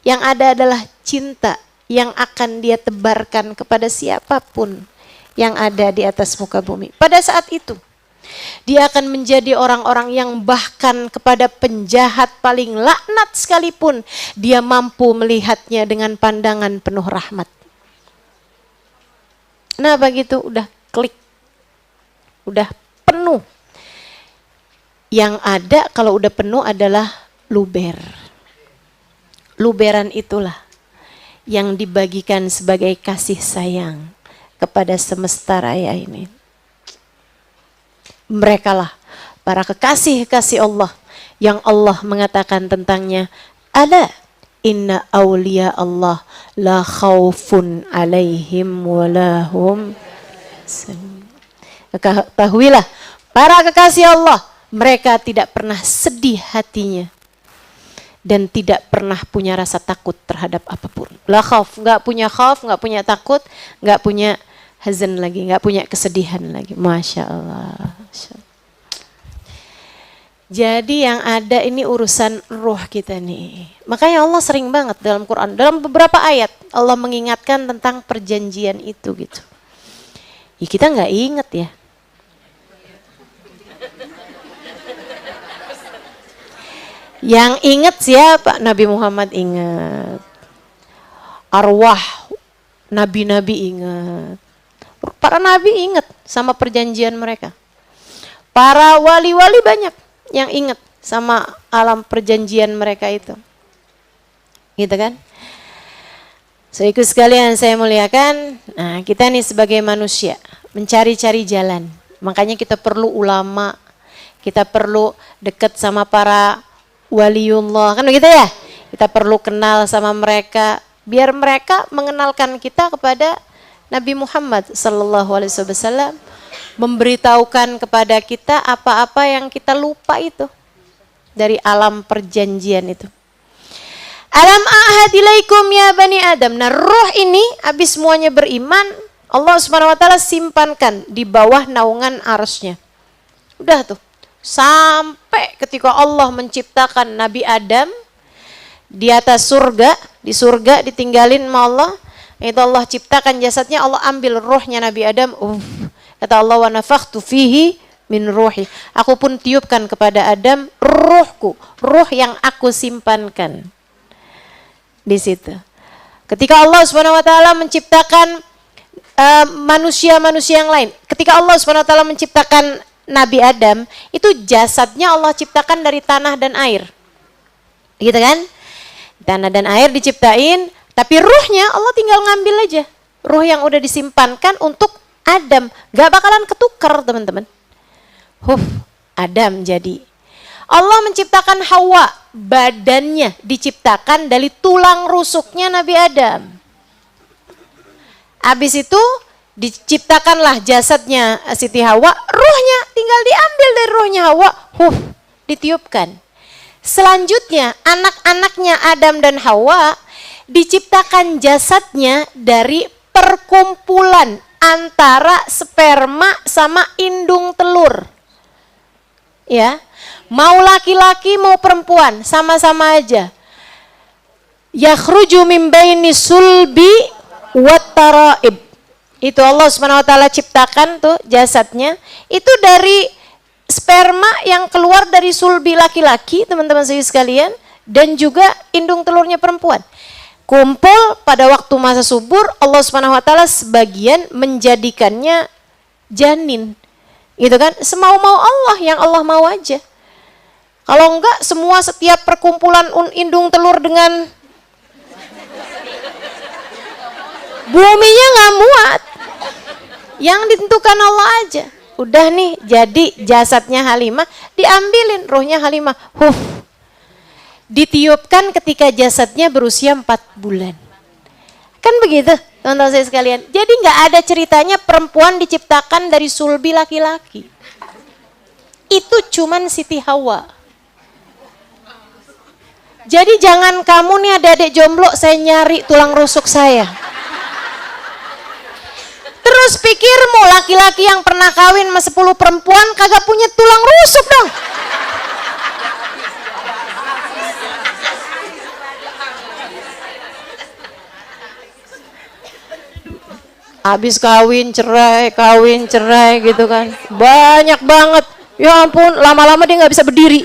Yang ada adalah cinta yang akan dia tebarkan kepada siapapun yang ada di atas muka bumi. Pada saat itu, dia akan menjadi orang-orang yang bahkan kepada penjahat paling laknat sekalipun, dia mampu melihatnya dengan pandangan penuh rahmat. Nah begitu udah klik, udah penuh. Yang ada kalau udah penuh adalah luber. Luberan itulah yang dibagikan sebagai kasih sayang kepada semesta raya ini. Merekalah para kekasih-kekasih Allah yang Allah mengatakan tentangnya, ala inna awliya Allah la khawfun alaihim walahum. Ketahuilah para kekasih Allah, mereka tidak pernah sedih hatinya dan tidak pernah punya rasa takut terhadap apapun. La khauf, nggak punya khauf, nggak punya takut, nggak punya hazan lagi, nggak punya kesedihan lagi. Masya Allah. Jadi yang ada ini urusan ruh kita nih. Makanya Allah sering banget dalam Quran, dalam beberapa ayat Allah mengingatkan tentang perjanjian itu gitu. Ya kita nggak inget ya. Yang inget siapa? Nabi Muhammad ingat. Arwah nabi-nabi ingat. Para nabi ingat sama perjanjian mereka. Para wali-wali banyak yang ingat sama alam perjanjian mereka itu. Gitu kan? Saudaraku sekalian saya muliakan, nah kita nih sebagai manusia mencari-cari jalan. Makanya kita perlu ulama, kita perlu dekat sama para waliullah, kan begitu ya? Kita perlu kenal sama mereka, biar mereka mengenalkan kita kepada Nabi Muhammad sallallahu alaihi wasallam, memberitahukan kepada kita apa-apa yang kita lupa itu dari alam perjanjian itu. Alam ahad ilaikum ya bani Adam. Nah, ruh ini habis semuanya beriman, Allah Subhanahu wa taala simpankan di bawah naungan arsy-Nya. Udah tuh. Sampai ketika Allah menciptakan Nabi Adam di atas surga, di surga ditinggalin sama Allah, itu Allah ciptakan jasadnya, Allah ambil ruhnya Nabi Adam. Kata Allah, wa nafakhtu fihi min ruhi. Aku pun tiupkan kepada Adam ruhku, ruh yang aku simpankan. Di situ. Ketika Allah Subhanahu wa taala menciptakan manusia-manusia yang lain, ketika Allah Subhanahu wa taala menciptakan Nabi Adam, itu jasadnya Allah ciptakan dari tanah dan air. Gitu kan? Tanah dan air diciptain, tapi ruhnya Allah tinggal ngambil aja. Ruh yang udah disimpankan untuk Adam, gak bakalan ketukar, teman-teman. Adam jadi. Allah menciptakan Hawa, badannya diciptakan dari tulang rusuknya Nabi Adam. Habis itu Diciptakanlah jasadnya Siti Hawa, ruhnya tinggal diambil dari ruhnya Hawa, ditiupkan. Selanjutnya anak-anaknya Adam dan Hawa diciptakan jasadnya dari perkumpulan antara sperma sama indung telur. Ya, mau laki-laki mau perempuan sama-sama aja. Yakhruju min baini sulbi wat taraib. Itu Allah Subhanahu wa taala ciptakan tuh jasadnya itu dari sperma yang keluar dari sulbi laki-laki, teman-teman sekalian, dan juga indung telurnya perempuan. Kumpul pada waktu masa subur, Allah Subhanahu wa taala sebagian menjadikannya janin. Gitu kan? Semau-mau Allah, yang Allah mau aja. Kalau enggak, semua setiap perkumpulan indung telur dengan buminya nggak muat. Yang ditentukan Allah aja. Udah nih, jadi jasadnya Halimah diambilin, rohnya Halimah. Ditiupkan ketika jasadnya berusia 4 bulan. Kan begitu, teman-teman saya sekalian. Jadi nggak ada ceritanya perempuan diciptakan dari sulbi laki-laki. Itu cuman Siti Hawa. Jadi jangan kamu nih adik-adik jomblo, saya nyari tulang rusuk saya. Terus pikirmu laki-laki yang pernah kawin sama 10 perempuan kagak punya tulang rusuk dong. Habis kawin cerai gitu kan. Banyak banget. Ya ampun, lama-lama dia nggak bisa berdiri.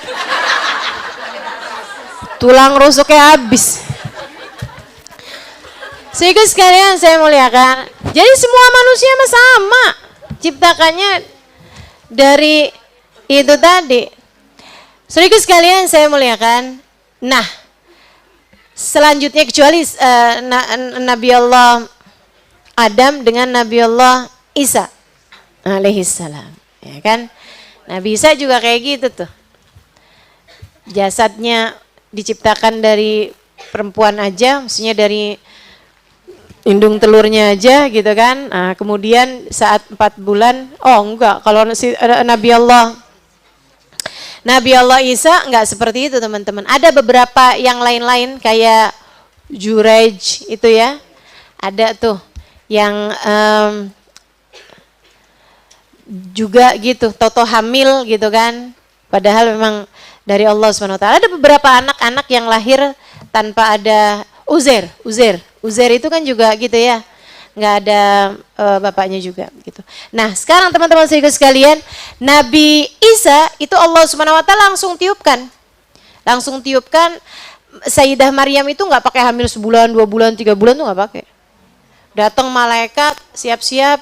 Tulang rusuknya habis. Sehingga sekalian saya muliakan, jadi semua manusia sama, ciptakannya dari itu tadi. Sehingga sekalian saya muliakan. Nah, selanjutnya kecuali Nabi Allah Adam dengan Nabi Allah Isa alaihissalam, ya kan? Nabi Isa juga kayak gitu tuh. Jasadnya diciptakan dari perempuan aja, maksudnya dari indung telurnya aja gitu kan. Nah, kemudian saat 4 bulan, kalau Nabi Allah Isa enggak seperti itu, teman-teman. Ada beberapa yang lain-lain kayak Jurej itu ya. Ada tuh yang juga gitu, toto hamil gitu kan. Padahal memang dari Allah SWT. Ada beberapa anak-anak yang lahir tanpa ada Uzair itu kan juga gitu ya, nggak ada bapaknya juga gitu. Nah sekarang teman-teman sekalian, Nabi Isa itu Allah Subhanahu wa taala langsung tiupkan. Sayyidah Maryam itu nggak pakai hamil sebulan, 2 bulan, 3 bulan tuh nggak pakai. Datang malaikat, siap-siap,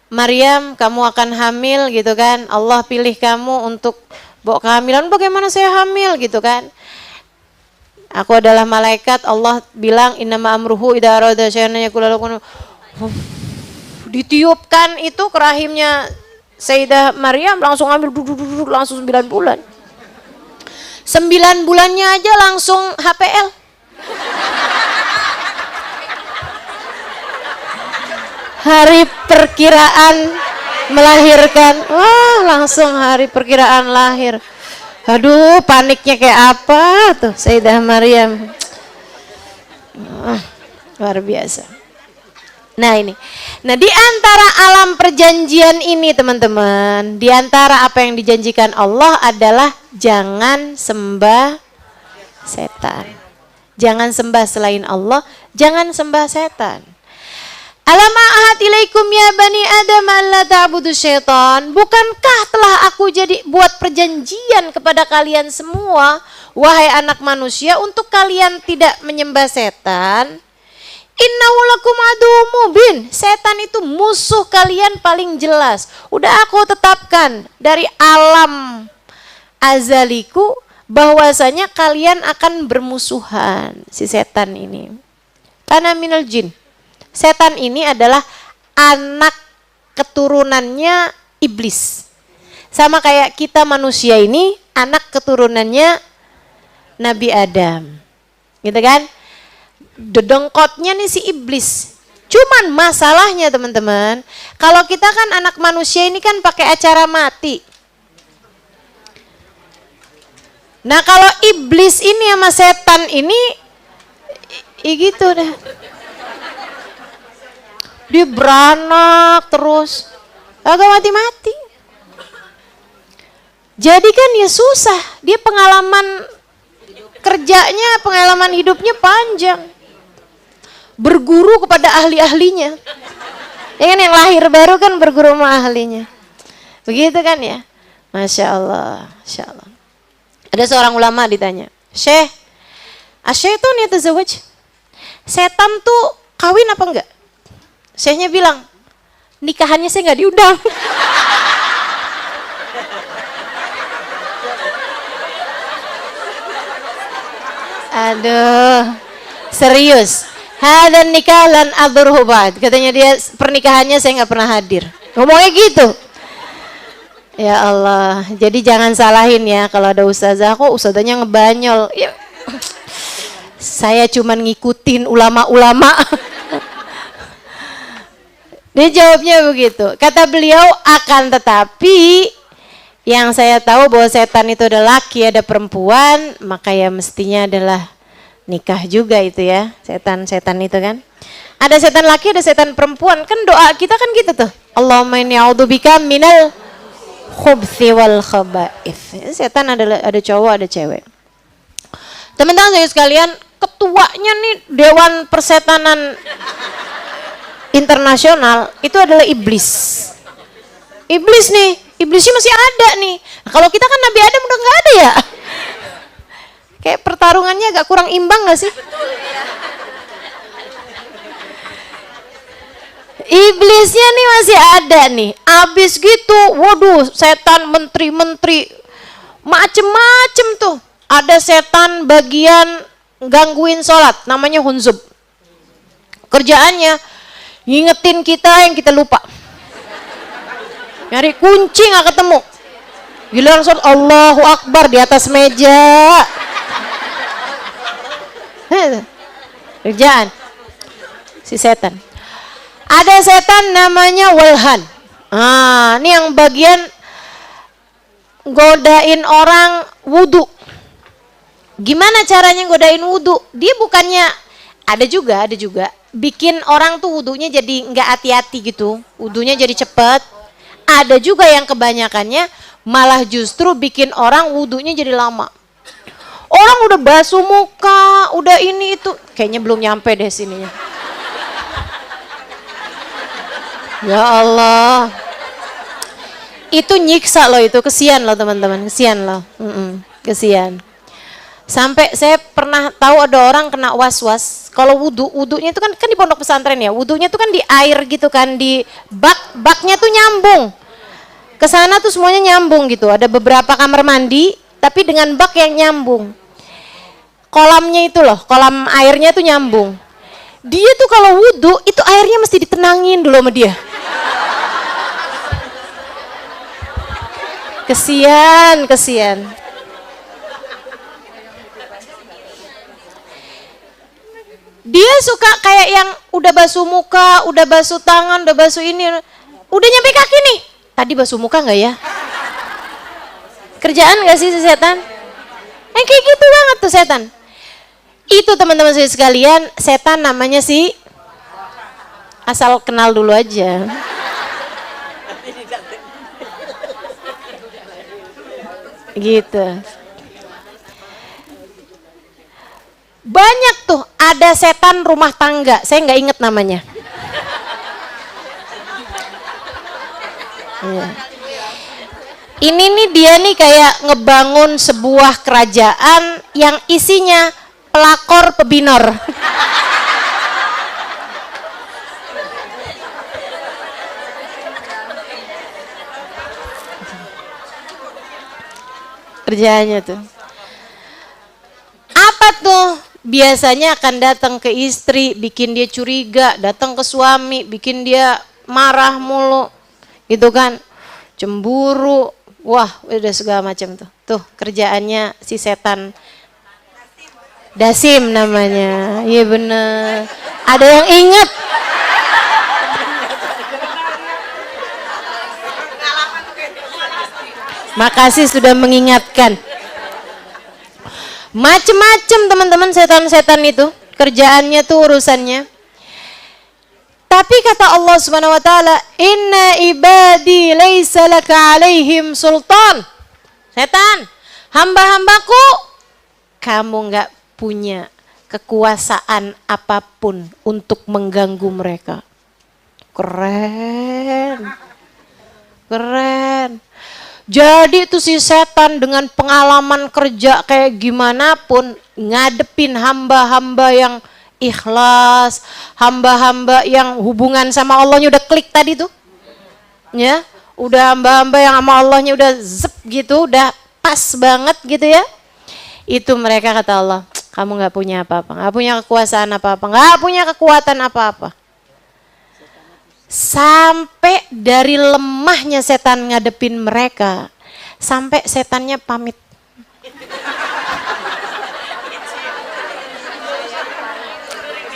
Maryam kamu akan hamil gitu kan. Allah pilih kamu untuk bawa kehamilan. Bagaimana saya hamil gitu kan? Aku adalah malaikat, Allah bilang innama amruhu idza arada syai'an yaqulu lahu. Ditiupkan itu ke rahimnya Sayyidah Maryam, langsung ambil langsung 9 bulan. 9 bulannya aja langsung HPL. Hari perkiraan melahirkan. Langsung hari perkiraan lahir. Aduh, paniknya kayak apa tuh Sayyidah Maryam. Luar biasa. Nah ini. Nah di antara alam perjanjian ini teman-teman, di antara apa yang dijanjikan Allah adalah jangan sembah setan. Jangan sembah selain Allah, jangan sembah setan. Alam ahad ilaikum ya bani Adam alla ta'budu syaitan. Bukankah telah aku buat perjanjian kepada kalian semua, wahai anak manusia, untuk kalian tidak menyembah setan? Innahu lakum aduwwum mubin. Setan itu musuh kalian paling jelas. Udah aku tetapkan dari alam azaliku bahwasanya kalian akan bermusuhan si setan ini. Kana minal jin. Setan ini adalah anak keturunannya iblis. Sama kayak kita manusia ini anak keturunannya Nabi Adam. Gitu kan? Dedengkotnya nih si iblis. Cuman masalahnya teman-teman, kalau kita kan anak manusia ini kan pakai acara mati. Nah kalau iblis ini sama setan ini, gitu deh. Dia beranak terus, agak mati-mati. Jadi kan ya susah, dia pengalaman kerjanya, pengalaman hidupnya panjang. Berguru kepada ahli-ahlinya. Ya kan yang lahir baru kan berguru sama ahlinya. Begitu kan ya? Masya Allah, Masya Allah. Ada seorang ulama ditanya, Syekh, asyaiton yatazawaj? Setan tuh kawin apa enggak? Syekhnya bilang, nikahannya saya nggak diundang. Aduh, serius. Hadan nikah lan adurhu ba'd. Katanya dia pernikahannya saya nggak pernah hadir. Ngomongnya gitu. Ya Allah, jadi jangan salahin ya kalau ada ustazah, kok ustazahnya ngebanyol. Ya, saya cuman ngikutin ulama-ulama. Dia jawabnya begitu. Kata beliau, akan tetapi yang saya tahu bahwa setan itu ada laki, ada perempuan, maka ya mestinya adalah nikah juga itu ya, setan-setan itu kan. Ada setan laki, ada setan perempuan. Kan doa kita kan gitu tuh. Allahumma inni a'udzubika minal khubthi wal khaba'ith. Setan ada cowok, ada cewek. Teman-teman saya sekalian, ketuanya nih Dewan Persetanan Internasional itu adalah iblis. Iblis nih, iblisnya masih ada nih. Nah, kalau kita kan Nabi Adam udah nggak ada ya. Kayak pertarungannya agak kurang imbang nggak sih? Iblisnya nih masih ada nih. Abis gitu, waduh, setan menteri-menteri macem-macem tuh. Ada setan bagian gangguin sholat, namanya hunzub. Kerjaannya ngingetin kita yang kita lupa. Nyari kunci nggak ketemu. Giliran sholat Allahu Akbar di atas meja. Kerjaan si setan. Ada setan namanya walhan. Ini yang bagian godain orang wudu. Gimana caranya godain wudu? Dia bukannya ada juga bikin orang tuh wudunya jadi nggak hati-hati gitu. Wudunya jadi cepet. Ada juga yang kebanyakannya malah justru bikin orang wudunya jadi lama. Orang udah basuh muka, udah ini itu, kayaknya belum nyampe deh sininya. Ya Allah, itu nyiksa loh, itu kesian loh teman-teman, kesian loh, kesian. Sampai saya pernah tahu ada orang kena was-was. Kalau wudunya itu kan di pondok pesantren ya, wudunya itu kan di air gitu kan, di baknya tuh nyambung. Kesana tuh semuanya nyambung gitu. Ada beberapa kamar mandi, tapi dengan bak yang nyambung. Kolamnya itu loh, kolam airnya tuh nyambung. Dia tuh kalau wudu itu airnya mesti ditenangin dulu sama dia. Kesian. Dia suka kayak yang udah basuh muka, udah basuh tangan, udah basuh ini, udah nyampe kaki nih. Tadi basuh muka nggak ya? Kerjaan nggak sih si setan? Kayak gitu banget tuh setan. Itu teman-teman saya sekalian, setan namanya sih, asal kenal dulu aja. Gitu. Banyak tuh, ada setan rumah tangga, saya nggak inget namanya. Ya. Ini nih dia nih kayak ngebangun sebuah kerajaan yang isinya pelakor pebinor. Kerjaannya tuh. Apa tuh? Biasanya akan datang ke istri, bikin dia curiga, datang ke suami, bikin dia marah mulu. Gitu kan? Cemburu. Wah, udah segala macam tuh. Tuh, kerjaannya si setan. Dasim namanya. Iya bener. Ada yang inget? Makasih sudah mengingatkan. Macem-macem teman-teman setan-setan itu. Kerjaannya tuh urusannya. Tapi kata Allah Subhanahu wa taala, "Inna ibadi laisa laka 'alaihim sultan." Setan, hamba-hambaku, kamu enggak punya kekuasaan apapun untuk mengganggu mereka. Keren. Keren. Jadi itu si setan dengan pengalaman kerja kayak gimana pun ngadepin hamba-hamba yang ikhlas, hamba-hamba yang hubungan sama Allahnya udah klik tadi tuh. Ya, udah hamba-hamba yang sama Allahnya udah zep gitu, udah pas banget gitu ya. Itu mereka kata Allah, kamu nggak punya apa-apa, nggak punya kekuasaan apa-apa, nggak punya kekuatan apa-apa. Sampai dari lemahnya setan ngadepin mereka, sampai setannya pamit.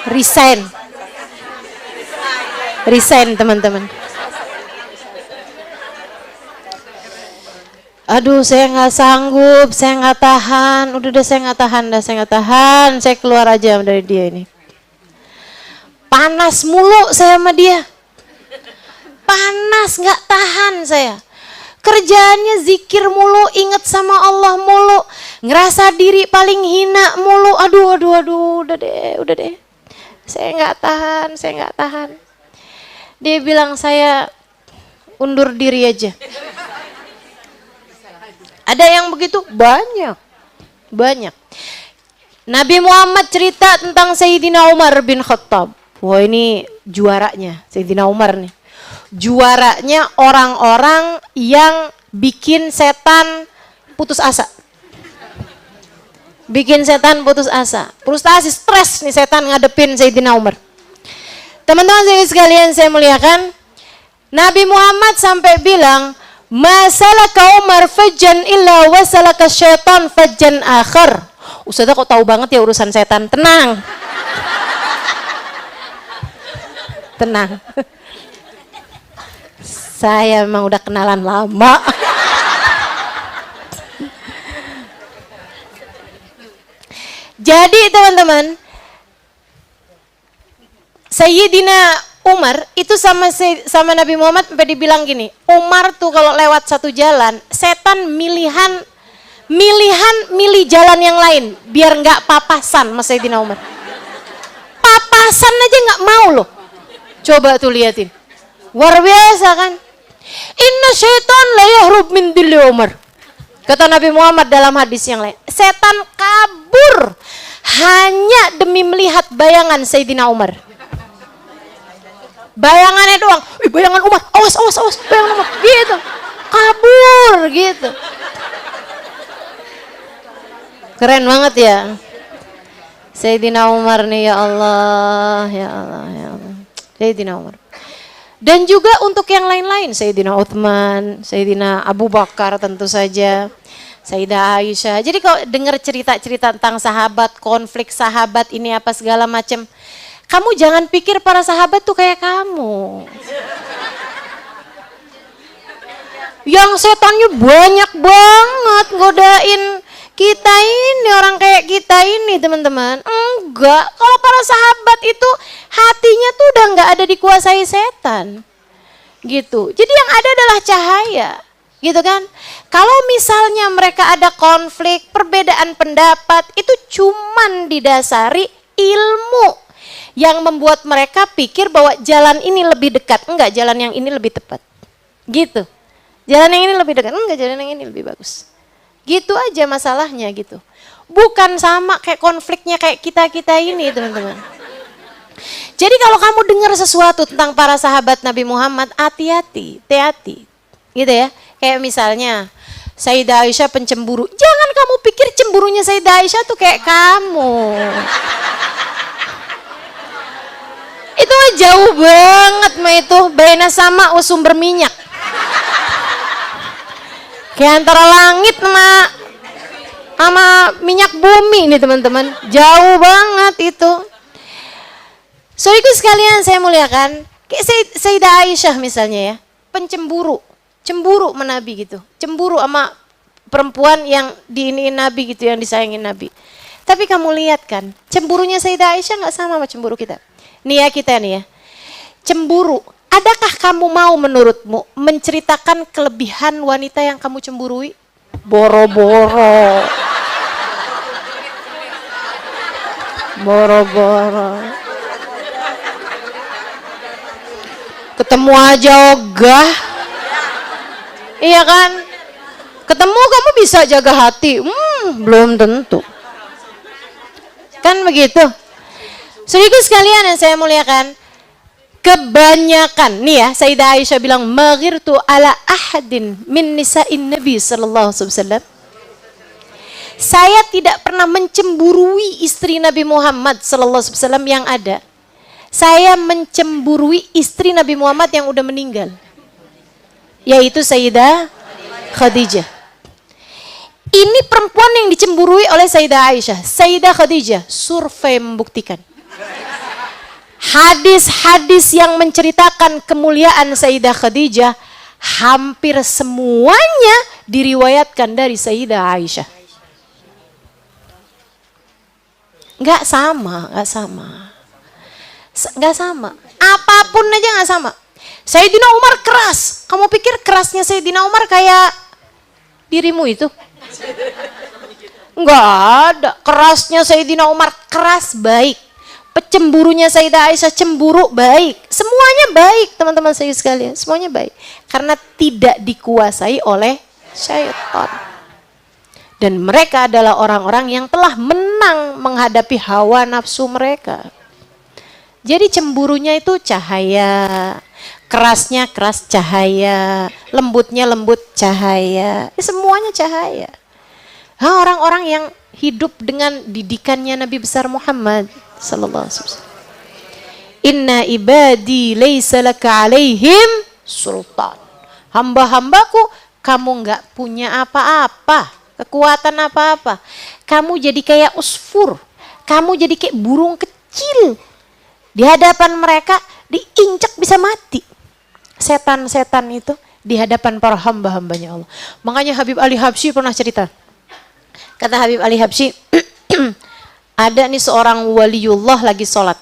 Resign teman-teman. Aduh, saya nggak sanggup, saya nggak tahan, udah deh saya nggak tahan, saya keluar aja dari dia ini. Panas mulu saya sama dia. Panas, nggak tahan saya. Kerjaannya zikir mulu, inget sama Allah mulu, ngerasa diri paling hina mulu. Aduh, udah deh. Saya nggak tahan. Dia bilang saya undur diri aja. Ada yang begitu? Banyak. Nabi Muhammad cerita tentang Sayyidina Umar bin Khattab. Wah, ini juaranya Sayyidina Umar nih. Juaranya orang-orang yang bikin setan putus asa. Frustasi, stres nih setan ngadepin Sayyidina Umar. Teman-teman sekalian saya muliakan, Nabi Muhammad sampai bilang, "Masalaka Umar fajjan illa wasalaka syaitan fajjan akhar." Ustazah kok tahu banget ya urusan setan? Tenang. Saya memang udah kenalan lama. Jadi teman-teman, Sayyidina Umar itu sama Nabi Muhammad sampai dibilang gini, Umar tuh kalau lewat satu jalan, setan milih jalan yang lain biar nggak papasan sama Sayyidina Umar. Papasan aja nggak mau loh. Coba tuh liatin, luar biasa kan? Inna syaitan la yahrub min dilli Umar. Kata Nabi Muhammad dalam hadis yang lain, setan kabur hanya demi melihat bayangan Sayyidina Umar. Bayangannya doang. Bayangan Umar, awas, bayangan Umar. Gitu. Kabur gitu. Keren banget ya. Sayyidina Umar nih, ya Allah. Sayyidina Umar. Dan juga untuk yang lain-lain, Sayyidina Uthman, Sayyidina Abu Bakar tentu saja, Sayyidah Aisyah. Jadi kalau dengar cerita-cerita tentang sahabat, konflik sahabat ini apa segala macam, kamu jangan pikir para sahabat tuh kayak kamu. Yang setannya banyak banget godain kita ini, orang kayak kita ini teman-teman. Enggak, kalau para sahabat itu hatinya tuh udah nggak ada dikuasai setan. Gitu. Jadi yang ada adalah cahaya. Gitu kan? Kalau misalnya mereka ada konflik, perbedaan pendapat, itu cuman didasari ilmu yang membuat mereka pikir bahwa jalan ini lebih dekat. Enggak, jalan yang ini lebih tepat. Gitu. Jalan yang ini lebih dekat. Enggak, jalan yang ini lebih bagus. Gitu aja masalahnya gitu. Bukan sama kayak konfliknya kayak kita-kita ini teman-teman. Jadi kalau kamu dengar sesuatu tentang para sahabat Nabi Muhammad, hati-hati. Gitu ya. Kayak misalnya Sayyidah Aisyah pencemburu. Jangan kamu pikir cemburunya Sayyidah Aisyah tuh kayak kamu. Itu jauh banget mah itu. Baina sama sumber minyak. Kayak antara langit sama minyak bumi nih teman-teman. Jauh banget itu. Saudaraku sekalian saya muliakan, kayak Sayyidah Aisyah misalnya ya, pencemburu. cemburu sama Nabi gitu, cemburu sama perempuan yang diiniin Nabi gitu, yang disayangin Nabi. Tapi kamu lihat kan, cemburunya Sayyidah Aisyah nggak sama cemburu kita. Nih ya kita nih ya, cemburu. Adakah kamu mau menurutmu menceritakan kelebihan wanita yang kamu cemburui? Boro-boro. Boro-boro. Ketemu aja ogah. Iya kan? Ketemu kamu bisa jaga hati. Belum tentu. Kan begitu. Saudaraku sekalian yang saya muliakan, kebanyakan nih ya, Sayyidah Aisyah bilang maghirtu ala ahadin min nisa'in Nabi sallallahu alaihi wasallam. Saya tidak pernah mencemburui istri Nabi Muhammad sallallahu alaihi wasallam yang ada. Saya mencemburui istri Nabi Muhammad yang udah meninggal, yaitu Sayyidah Khadijah. Ini perempuan yang dicemburui oleh Sayyidah Aisyah. Sayyidah Khadijah, survei membuktikan. Hadis-hadis yang menceritakan kemuliaan Sayyidah Khadijah hampir semuanya diriwayatkan dari Sayyidah Aisyah. Nggak sama. Apapun aja nggak sama. Sayyidina Umar keras. Kamu pikir kerasnya Sayyidina Umar kayak dirimu itu? Nggak ada. Kerasnya Sayyidina Umar keras baik. Pecemburunya Sayyidah Aisyah cemburu baik. Semuanya baik teman-teman saya sekalian. Semuanya baik. Karena tidak dikuasai oleh syaitan. Dan mereka adalah orang-orang yang telah menang menghadapi hawa nafsu mereka. Jadi cemburunya itu cahaya. Kerasnya keras cahaya. Lembutnya lembut cahaya. Semuanya cahaya. Orang-orang yang hidup dengan didikannya Nabi besar Muhammad sallallahu alaihi wasallam. Inna ibadi laisa laka alaihim sultan. Hamba-hambaku kamu enggak punya apa-apa, kekuatan apa-apa. Kamu jadi kayak usfur. Kamu jadi kayak burung kecil. Di hadapan mereka diinjak bisa mati. Setan-setan itu di hadapan para hamba-hambanya Allah. Makanya Habib Ali Habsyi pernah cerita. Kata Habib Ali Habsyi, ada nih seorang waliullah lagi sholat.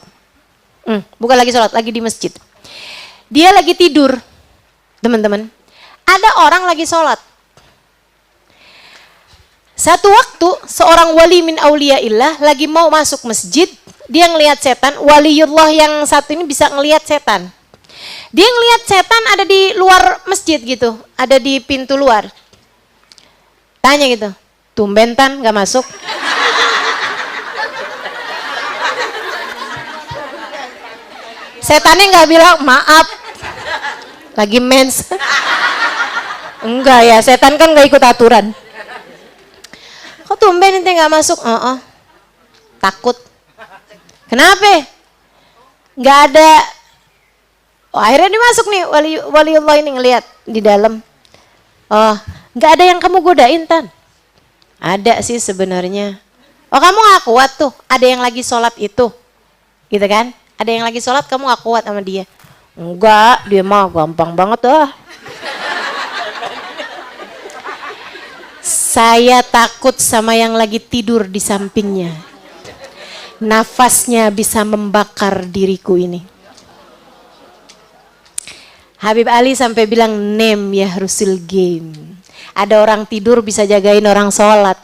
Bukan lagi sholat, lagi di masjid. Dia lagi tidur, teman-teman. Ada orang lagi sholat. Satu waktu, seorang wali min auliyaillah lagi mau masuk masjid. Dia ngelihat setan. Waliullah yang satu ini bisa ngelihat setan. Dia ngelihat setan ada di luar masjid gitu. Ada di pintu luar. Tanya gitu, tumben Tan gak masuk? Setannya nggak bilang maaf, lagi mens. Enggak ya, setan kan nggak ikut aturan. Kok tumben ente nggak masuk? Takut. Kenapa? Nggak ada. Oh, akhirnya dimasuk nih waliullah ini ngelihat di dalam. Oh, nggak ada yang kamu godain Tan? Ada sih sebenarnya. Oh, kamu nggak kuat tuh? Ada yang lagi sholat itu, gitu kan? Ada yang lagi sholat, kamu gak kuat sama dia? Enggak, dia mah gampang banget Saya takut sama yang lagi tidur di sampingnya. Nafasnya bisa membakar diriku ini. Habib Ali sampai bilang, nem ya Rusul game. Ada orang tidur bisa jagain orang sholat.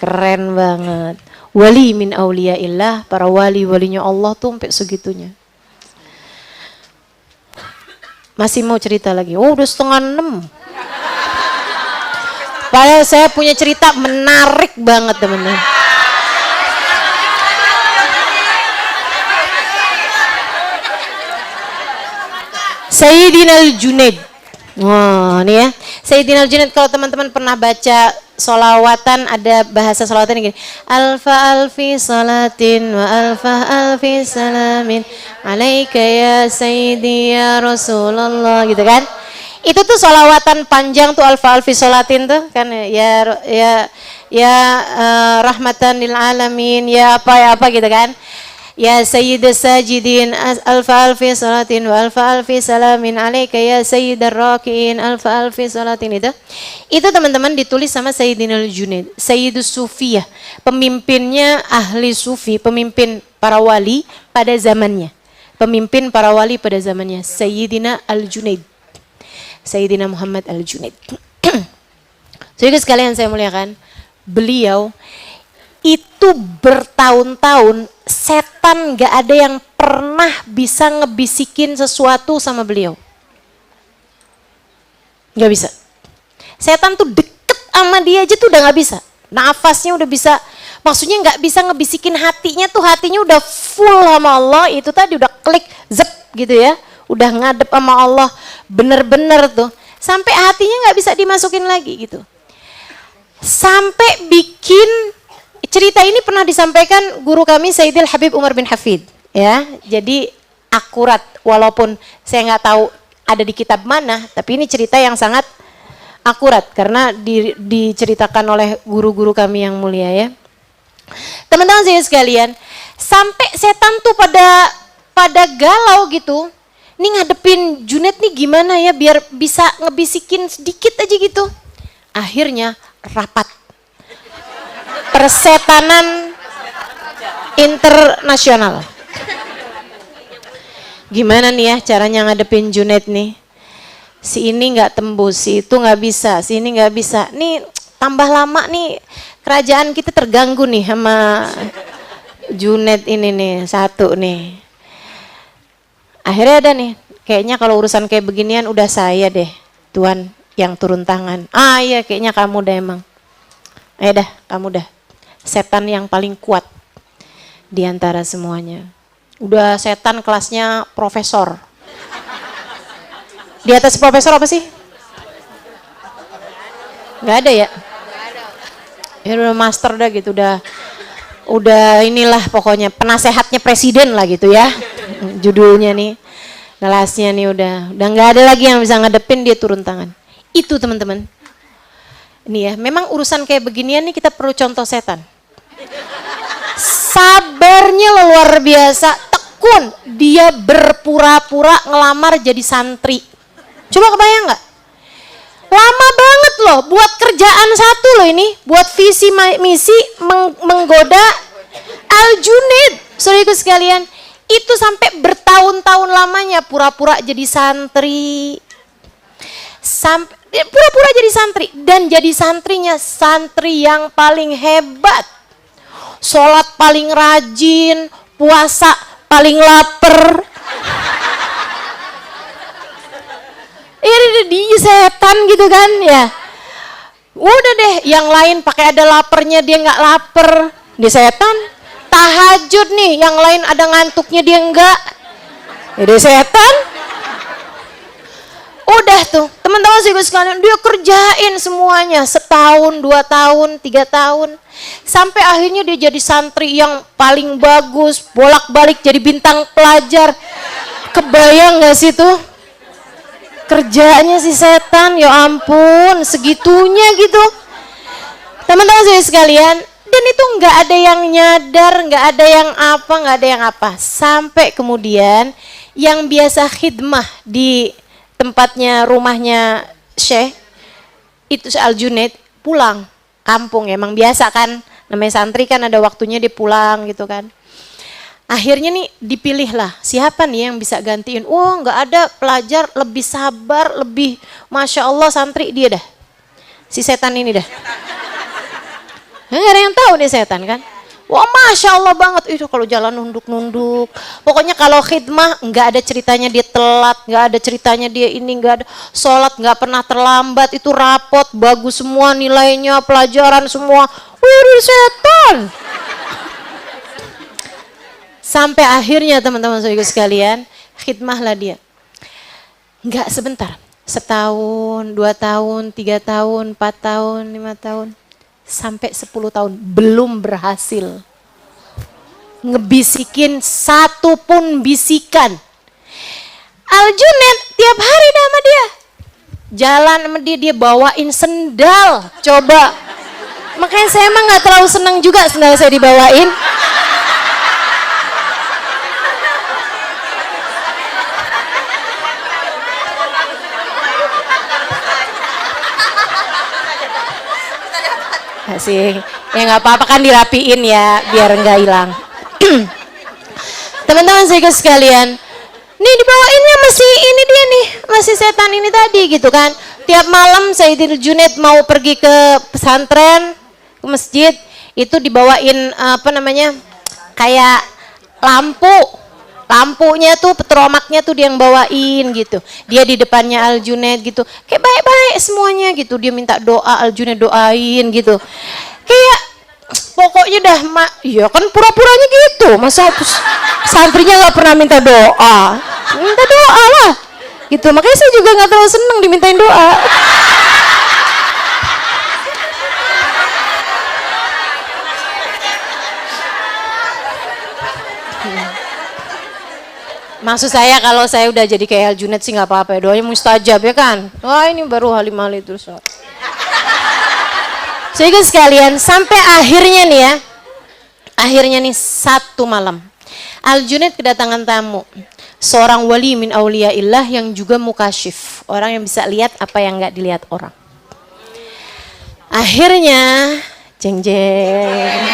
Keren banget. Wali min auliyaillah, para wali-walinya Allah tuh sampai segitunya. Masih mau cerita lagi? Oh, udah 5:30. Padahal saya punya cerita menarik banget teman-teman. Sayyidina Al-Junaid. Wah, nih ya. Sayyidina Al-Junaid, kalau teman-teman pernah baca solawatan, ada bahasa solawatan gini, alfa alfi salatin wa alfa alfi salamin alaika ya sayyidi ya Rasulullah, gitu kan. Itu tuh solawatan panjang tuh, alfa alfi salatin tuh kan, ya rahmatan lil alamin, ya apa gitu kan. Ya Sayyidas Sajidin alfa alfi salatin wa alfa alfi salamin alaika ya Sayyidar Rakiin alfa alfi salatin. Itu teman-teman ditulis sama Sayyidina Al-Junaid, Sayyidus Sufiyah, pemimpinnya ahli sufi, pemimpin para wali pada zamannya. Pemimpin para wali pada zamannya Sayyidina Al-Junaid, Sayyidina Muhammad Al-Junaid. Jadi sekalian saya muliakan, beliau itu bertahun-tahun setan gak ada yang pernah bisa ngebisikin sesuatu sama beliau. Gak bisa. Setan tuh deket sama dia aja tuh udah gak bisa. Nafasnya udah bisa, maksudnya gak bisa ngebisikin hatinya tuh, hatinya udah full sama Allah. Itu tadi udah klik, zep gitu ya. Udah ngadep sama Allah, bener-bener tuh. Sampai hatinya gak bisa dimasukin lagi gitu. Sampai bikin, cerita ini pernah disampaikan guru kami Sayyidil Habib Umar bin Hafid ya. Jadi akurat, walaupun saya nggak tahu ada di kitab mana, tapi ini cerita yang sangat akurat karena diceritakan oleh guru-guru kami yang mulia ya. Teman-teman saya sekalian, sampai setan tuh pada galau gitu. Nih ngadepin Junaid nih gimana ya biar bisa ngebisikin sedikit aja gitu. Akhirnya rapat persetanan internasional. Gimana nih ya caranya ngadepin Junaid nih? Si ini nggak tembus, si itu nggak bisa, si ini nggak bisa. Nih tambah lama nih kerajaan kita terganggu nih sama Junaid ini nih satu nih. Akhirnya ada nih, kayaknya kalau urusan kayak beginian udah saya deh, Tuan yang turun tangan. Ah iya kayaknya kamu dah emang. Ayo dah, kamu dah. Setan yang paling kuat di antara semuanya. Udah setan kelasnya profesor. Di atas profesor apa sih? Gak ada ya? Ya udah master dah gitu, udah inilah pokoknya penasehatnya presiden lah gitu ya. Judulnya nih, kelasnya nih udah gak ada lagi yang bisa ngadepin, dia turun tangan. Itu teman-teman. Ini ya, memang urusan kayak beginian nih kita perlu contoh setan. Sabarnya luar biasa, tekun. Dia berpura-pura ngelamar jadi santri. Coba kebayang nggak? Lama banget loh buat kerjaan satu loh ini, buat visi misi menggoda Al-Junaid. Saudaraku sekalian, itu sampai bertahun-tahun lamanya pura-pura jadi santri. Sampai pura-pura jadi santri, dan jadi santrinya santri yang paling hebat. Sholat paling rajin, puasa paling lapar. Ini dia setan gitu kan ya. Udah deh, yang lain pakai ada laparnya dia nggak lapar, dia setan. Tahajud nih, yang lain ada ngantuknya dia enggak, dia setan. Udah tuh, teman-teman sekalian, dia kerjain semuanya setahun, 2 tahun, 3 tahun. Sampai akhirnya dia jadi santri yang paling bagus, bolak-balik jadi bintang pelajar. Kebayang gak sih tuh? Kerjaannya si setan, ya ampun, segitunya gitu. Teman-teman sekalian, dan itu gak ada yang nyadar, gak ada yang apa, gak ada yang apa. Sampai kemudian yang biasa khidmah di tempatnya rumahnya Syekh itu Al-Junaid pulang kampung, emang biasa kan, namanya santri kan ada waktunya dia pulang gitu kan. Akhirnya nih dipilih lah siapa nih yang bisa gantiin. Wah nggak ada pelajar lebih sabar, lebih masya Allah santri, dia dah, si setan ini dah. Nggak ada yang tahu nih setan kan. Wah masya Allah banget itu kalau jalan nunduk-nunduk. Pokoknya kalau khidmah nggak ada ceritanya dia telat, nggak ada ceritanya dia ini, nggak ada sholat nggak pernah terlambat, itu rapot bagus semua nilainya, pelajaran semua. Wih setan. Sampai akhirnya teman-teman saudara sekalian, khidmahlah dia. Nggak sebentar, 1 tahun, 2 tahun, 3 tahun, 4 tahun, 5 tahun. Sampai 10 tahun belum berhasil ngebisikin satu pun bisikan. Al-Junaid tiap hari sama dia jalan sama dia bawain sendal. Coba, makanya saya emang nggak terlalu senang juga sendal saya dibawain. sih. Ya nggak apa-apa kan dirapiin ya biar nggak hilang. Teman-teman saya sekalian, nih dibawainnya masih ini dia nih, masih setan ini tadi gitu kan. Tiap malam Sayyidil Junaid mau pergi ke pesantren, ke masjid, itu dibawain apa namanya, kayak lampunya tuh, petromaknya tuh dia yang bawain gitu. Dia di depannya Al Junaid gitu, kayak baik-baik semuanya gitu. Dia minta doa, Al Junaid doain gitu. Kayak pokoknya dah, iya kan pura-puranya gitu. Masa santrinya nggak pernah minta doa? Minta doa lah, gitu. Makanya saya juga nggak terlalu seneng dimintain doa. Maksud saya kalau saya udah jadi kayak Al Junaid sih nggak apa-apa ya, doanya mustajab ya kan. Wah ini baru halim-halim terus. Sehingga sekalian sampai akhirnya nih satu malam Al Junaid kedatangan tamu, seorang wali min auliyaillah yang juga mukasyif, orang yang bisa lihat apa yang nggak dilihat orang. Akhirnya jeng-jeng,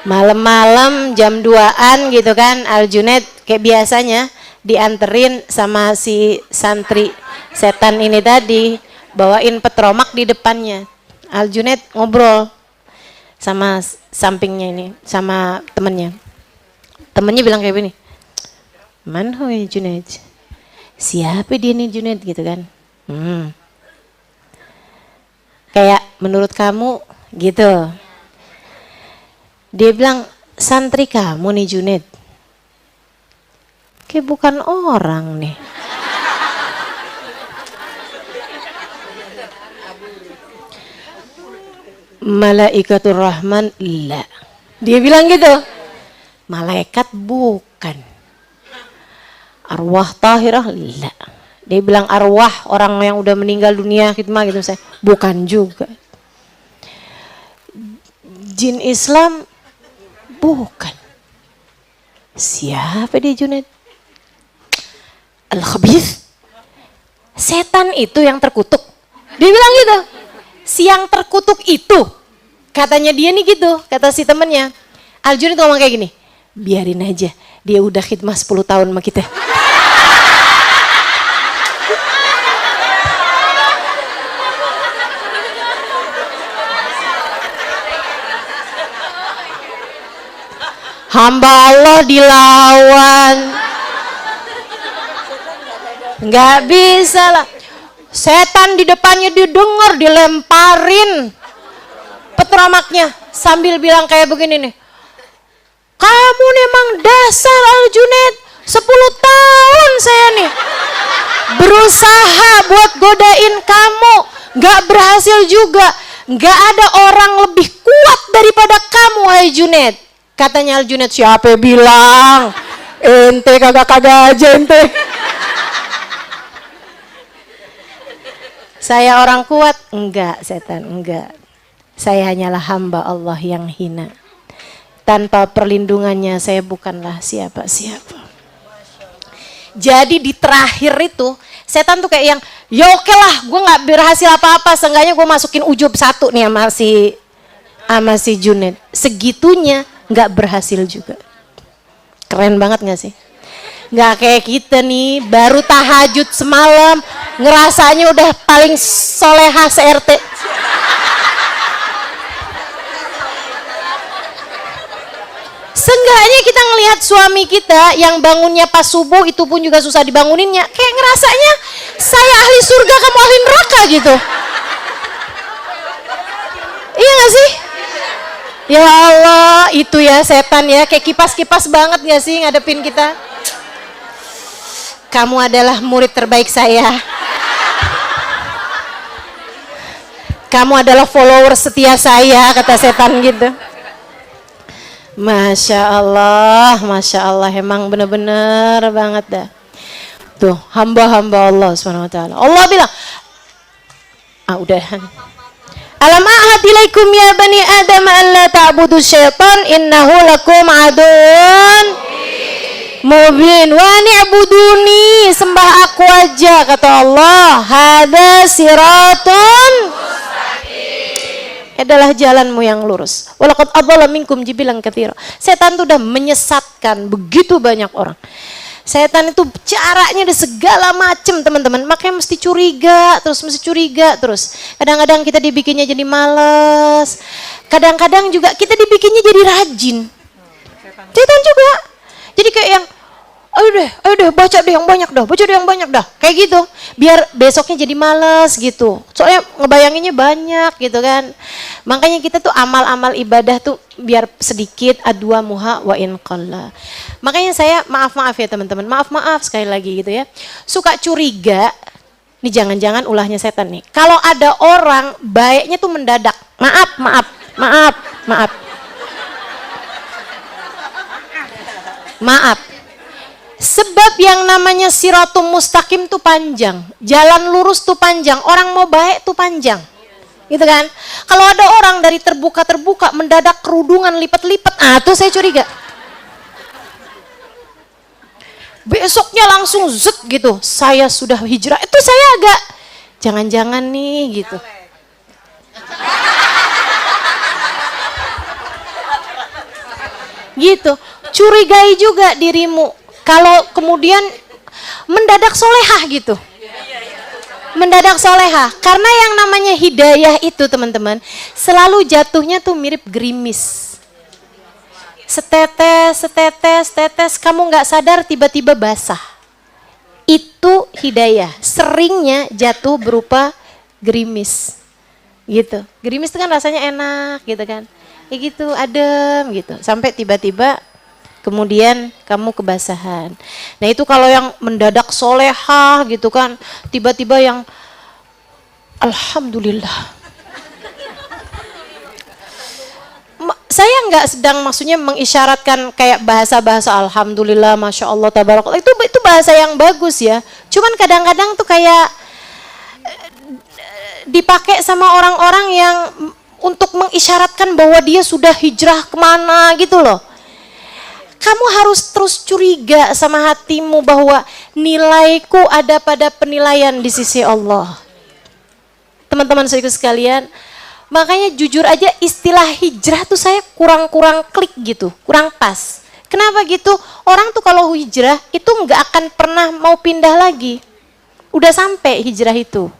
malam-malam jam 2-an gitu kan, Al Junaid kayak biasanya dianterin sama si santri setan ini tadi, bawain petromak di depannya. Al Junaid ngobrol sama sampingnya ini, sama temennya. Temennya bilang kayak gini, "Man hoy Junaid? Siapa dia nih Junaid?" gitu kan. Kayak menurut kamu gitu. Dia bilang, "Santri kamu nih Junaid." Kayak bukan orang nih. Malaikatur Rahman, la. Dia bilang gitu. Malaikat bukan. Arwah tahirah, la. Dia bilang arwah orang yang udah meninggal dunia khidmah gitu saya. Bukan juga. Jin Islam, bukan. Siapa dia Junaid? Al-Khabith. Setan itu yang terkutuk. Dia bilang gitu. Si yang terkutuk itu, katanya dia nih gitu, kata si temennya. Al Junaid ngomong kayak gini, biarin aja, dia udah khidmah 10 tahun sama kita. Hamba Allah dilawan, nggak bisa lah. Setan di depannya didengar, dilemparin petromaknya sambil bilang kayak begini nih, "Kamu memang dasar Al Junaid, 10 tahun saya nih berusaha buat godain kamu, nggak berhasil juga. Nggak ada orang lebih kuat daripada kamu, hai Junaid." Katanya Al Junaid, "Siapa bilang? Ente kagak aja ente. Saya orang kuat?" Enggak, setan, enggak. Saya hanyalah hamba Allah yang hina. Tanpa perlindungannya saya bukanlah siapa-siapa. Jadi di terakhir itu, setan tuh kayak yang, ya oke lah, gue gak berhasil apa-apa, seenggaknya gue masukin ujub 1 nih sama si Junaid. Segitunya gak berhasil juga. Keren banget gak sih? Gak kayak kita nih, baru tahajud semalam, ngerasanya udah paling soleha se-RT. Seenggaknya kita ngelihat suami kita yang bangunnya pas subuh, itu pun juga susah dibanguninnya, kayak ngerasanya saya ahli surga, kamu ahli neraka gitu. Iya gak sih? Ya Allah, itu ya setan ya, kayak kipas-kipas banget gak sih ngadepin kita? Kamu adalah murid terbaik saya. Kamu adalah follower setia saya, kata setan gitu. Masya Allah, emang bener-bener banget dah. Tuh, hamba-hamba Allah SWT. Allah bilang, udahan. Alam a'had ilaikum ya bani Adam alla ta'budu syaitan innahu lakum adun mubin wa ni'buduni, sembah aku aja, kata Allah. Hada siratun adalah jalanmu yang lurus. Walaqad adalla minkum jibilan katsira. Setan itu udah menyesatkan begitu banyak orang. Setan itu caranya ada segala macam, teman-teman. Makanya mesti curiga terus. Kadang-kadang kita dibikinnya jadi males. Kadang-kadang juga kita dibikinnya jadi rajin. Setan juga. Jadi kayak yang ayo deh baca deh yang banyak dah. Kayak gitu. Biar besoknya jadi males gitu. Soalnya ngebayanginnya banyak gitu kan. Makanya kita tuh amal-amal ibadah tuh biar sedikit, adwa muha wa in qalla. Makanya saya maaf ya teman-teman. Maaf sekali lagi gitu ya. Suka curiga. Nih jangan-jangan ulahnya setan nih. Kalau ada orang baiknya tuh mendadak. Maaf. Sebab yang namanya siratum mustaqim tuh panjang. Jalan lurus tuh panjang. Orang mau baik tuh panjang. Gitu kan? Kalau ada orang dari terbuka mendadak kerudungan lipat-lipat, tuh saya curiga. Besoknya langsung zet gitu. Saya sudah hijrah. Itu saya agak jangan-jangan nih gitu. Gitu. Curigai juga dirimu. Kalau kemudian mendadak solehah gitu. Mendadak solehah. Karena yang namanya hidayah itu teman-teman, selalu jatuhnya tuh mirip gerimis. Setetes, kamu gak sadar tiba-tiba basah. Itu hidayah. Seringnya jatuh berupa gerimis. Gitu. Gerimis itu kan rasanya enak gitu kan. Kayak gitu, adem gitu. Sampai tiba-tiba kemudian kamu kebasahan. Nah itu kalau yang mendadak solehah gitu kan, tiba-tiba yang alhamdulillah. Saya nggak sedang maksudnya mengisyaratkan kayak bahasa-bahasa alhamdulillah, masya Allah, tabarakallah. Itu bahasa yang bagus ya. Cuman kadang-kadang tuh kayak dipakai sama orang-orang yang untuk mengisyaratkan bahwa dia sudah hijrah kemana gitu loh. Kamu harus terus curiga sama hatimu bahwa nilaiku ada pada penilaian di sisi Allah. Teman-teman saudaraku sekalian, makanya jujur aja istilah hijrah tuh saya kurang klik gitu, kurang pas. Kenapa gitu? Orang tuh kalau hijrah itu nggak akan pernah mau pindah lagi. Udah sampai hijrah itu.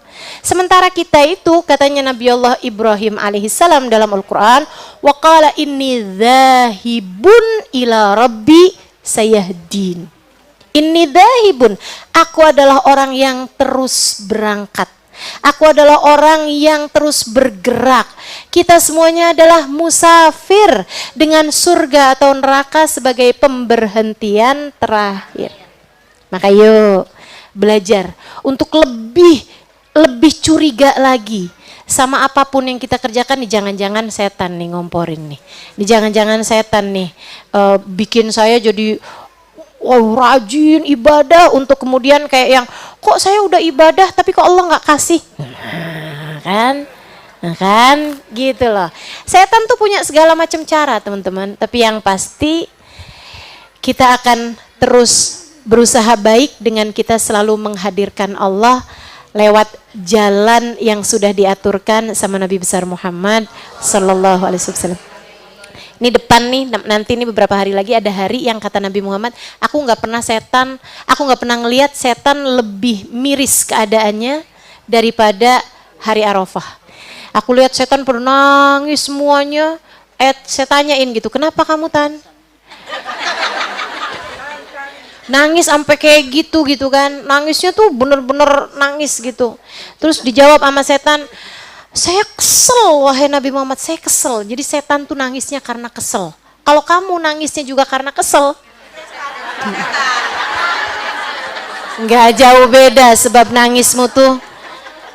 Sementara kita itu katanya Nabi Allah Ibrahim alaihissalam dalam Al-Quran, wa qala inni dzahibun ila rabbi sayahdin. Inni dzahibun, aku adalah orang yang terus berangkat. Aku adalah orang yang terus bergerak. Kita semuanya adalah musafir dengan surga atau neraka sebagai pemberhentian terakhir. Maka yuk belajar untuk lebih curiga lagi sama apapun yang kita kerjakan. Nih jangan-jangan setan nih ngomporin nih. Jangan-jangan setan nih bikin saya jadi rajin ibadah untuk kemudian kayak yang kok saya udah ibadah tapi kok Allah nggak kasih. Nah kan gitu loh. Setan tuh punya segala macam cara teman-teman. Tapi yang pasti kita akan terus berusaha baik dengan kita selalu menghadirkan Allah lewat jalan yang sudah diaturkan sama Nabi besar Muhammad sallallahu alaihi wasallam. Ini depan nih, nanti nih beberapa hari lagi ada hari yang kata Nabi Muhammad, aku nggak pernah ngelihat setan lebih miris keadaannya daripada hari Arafah. Aku lihat setan pernah nangis semuanya. Saya tanyain gitu, kenapa kamu Tan? Nangis sampai kayak gitu kan, nangisnya tuh bener-bener nangis gitu. Terus dijawab sama setan, saya kesel wahai Nabi Muhammad, saya kesel. Jadi setan tuh nangisnya karena kesel. Kalau kamu nangisnya juga karena kesel, nggak jauh beda sebab nangismu tuh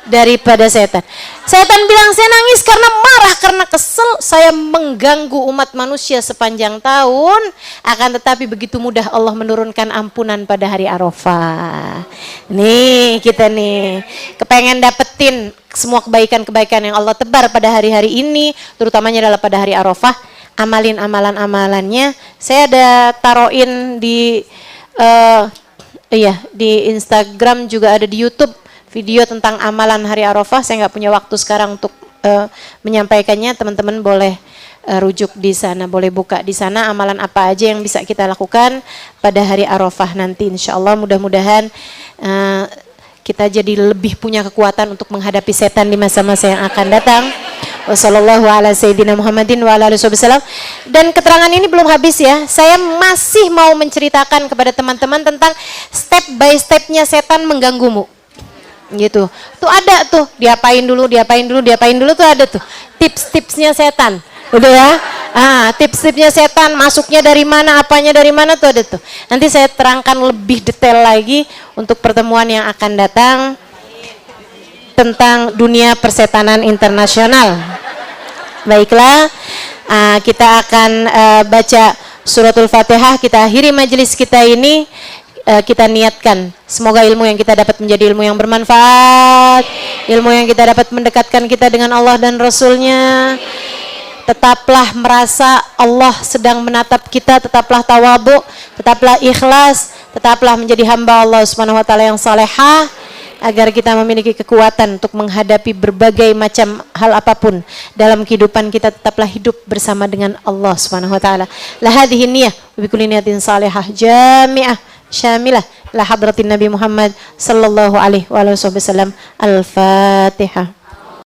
daripada setan. Setan bilang saya nangis karena marah, karena kesel, saya mengganggu umat manusia sepanjang tahun, akan tetapi begitu mudah Allah menurunkan ampunan pada hari Arafah. Nih kita nih kepengen dapetin semua kebaikan-kebaikan yang Allah tebar pada hari-hari ini, terutamanya adalah pada hari Arafah. Amalin amalan-amalannya. Saya ada taruhin di di Instagram, juga ada di YouTube video tentang amalan hari Arafah. Saya nggak punya waktu sekarang untuk menyampaikannya, teman-teman boleh rujuk di sana, boleh buka di sana amalan apa aja yang bisa kita lakukan pada hari Arafah nanti. Insya Allah mudah-mudahan kita jadi lebih punya kekuatan untuk menghadapi setan di masa-masa yang akan datang. Wassallallahu ala sayyidina Muhammadin wa ala alihi wasallam. Dan keterangan ini belum habis ya. Saya masih mau menceritakan kepada teman-teman tentang step by stepnya setan mengganggumu. Gitu. Tuh ada tuh, diapain dulu tuh ada tuh. Tips-tipsnya setan. Udah ya? Tips-tipsnya setan, masuknya dari mana, apanya dari mana tuh ada tuh. Nanti saya terangkan lebih detail lagi untuk pertemuan yang akan datang tentang dunia persetanan internasional. Baiklah, kita akan baca suratul Fatihah, kita akhiri majelis kita ini. Kita niatkan semoga ilmu yang kita dapat menjadi ilmu yang bermanfaat, ilmu yang kita dapat mendekatkan kita dengan Allah dan Rasulnya. Tetaplah merasa Allah sedang menatap kita, tetaplah tawadhu, tetaplah ikhlas, tetaplah menjadi hamba Allah Subhanahu wa taala yang salehah, agar kita memiliki kekuatan untuk menghadapi berbagai macam hal apapun dalam kehidupan kita. Tetaplah hidup bersama dengan Allah Subhanahu wa taala. La hadhihi niyyah bi kulli niyatin salihah jami'ah syamilah la hadratin Nabi Muhammad sallallahu alaihi wasallam. Al-Fatihah.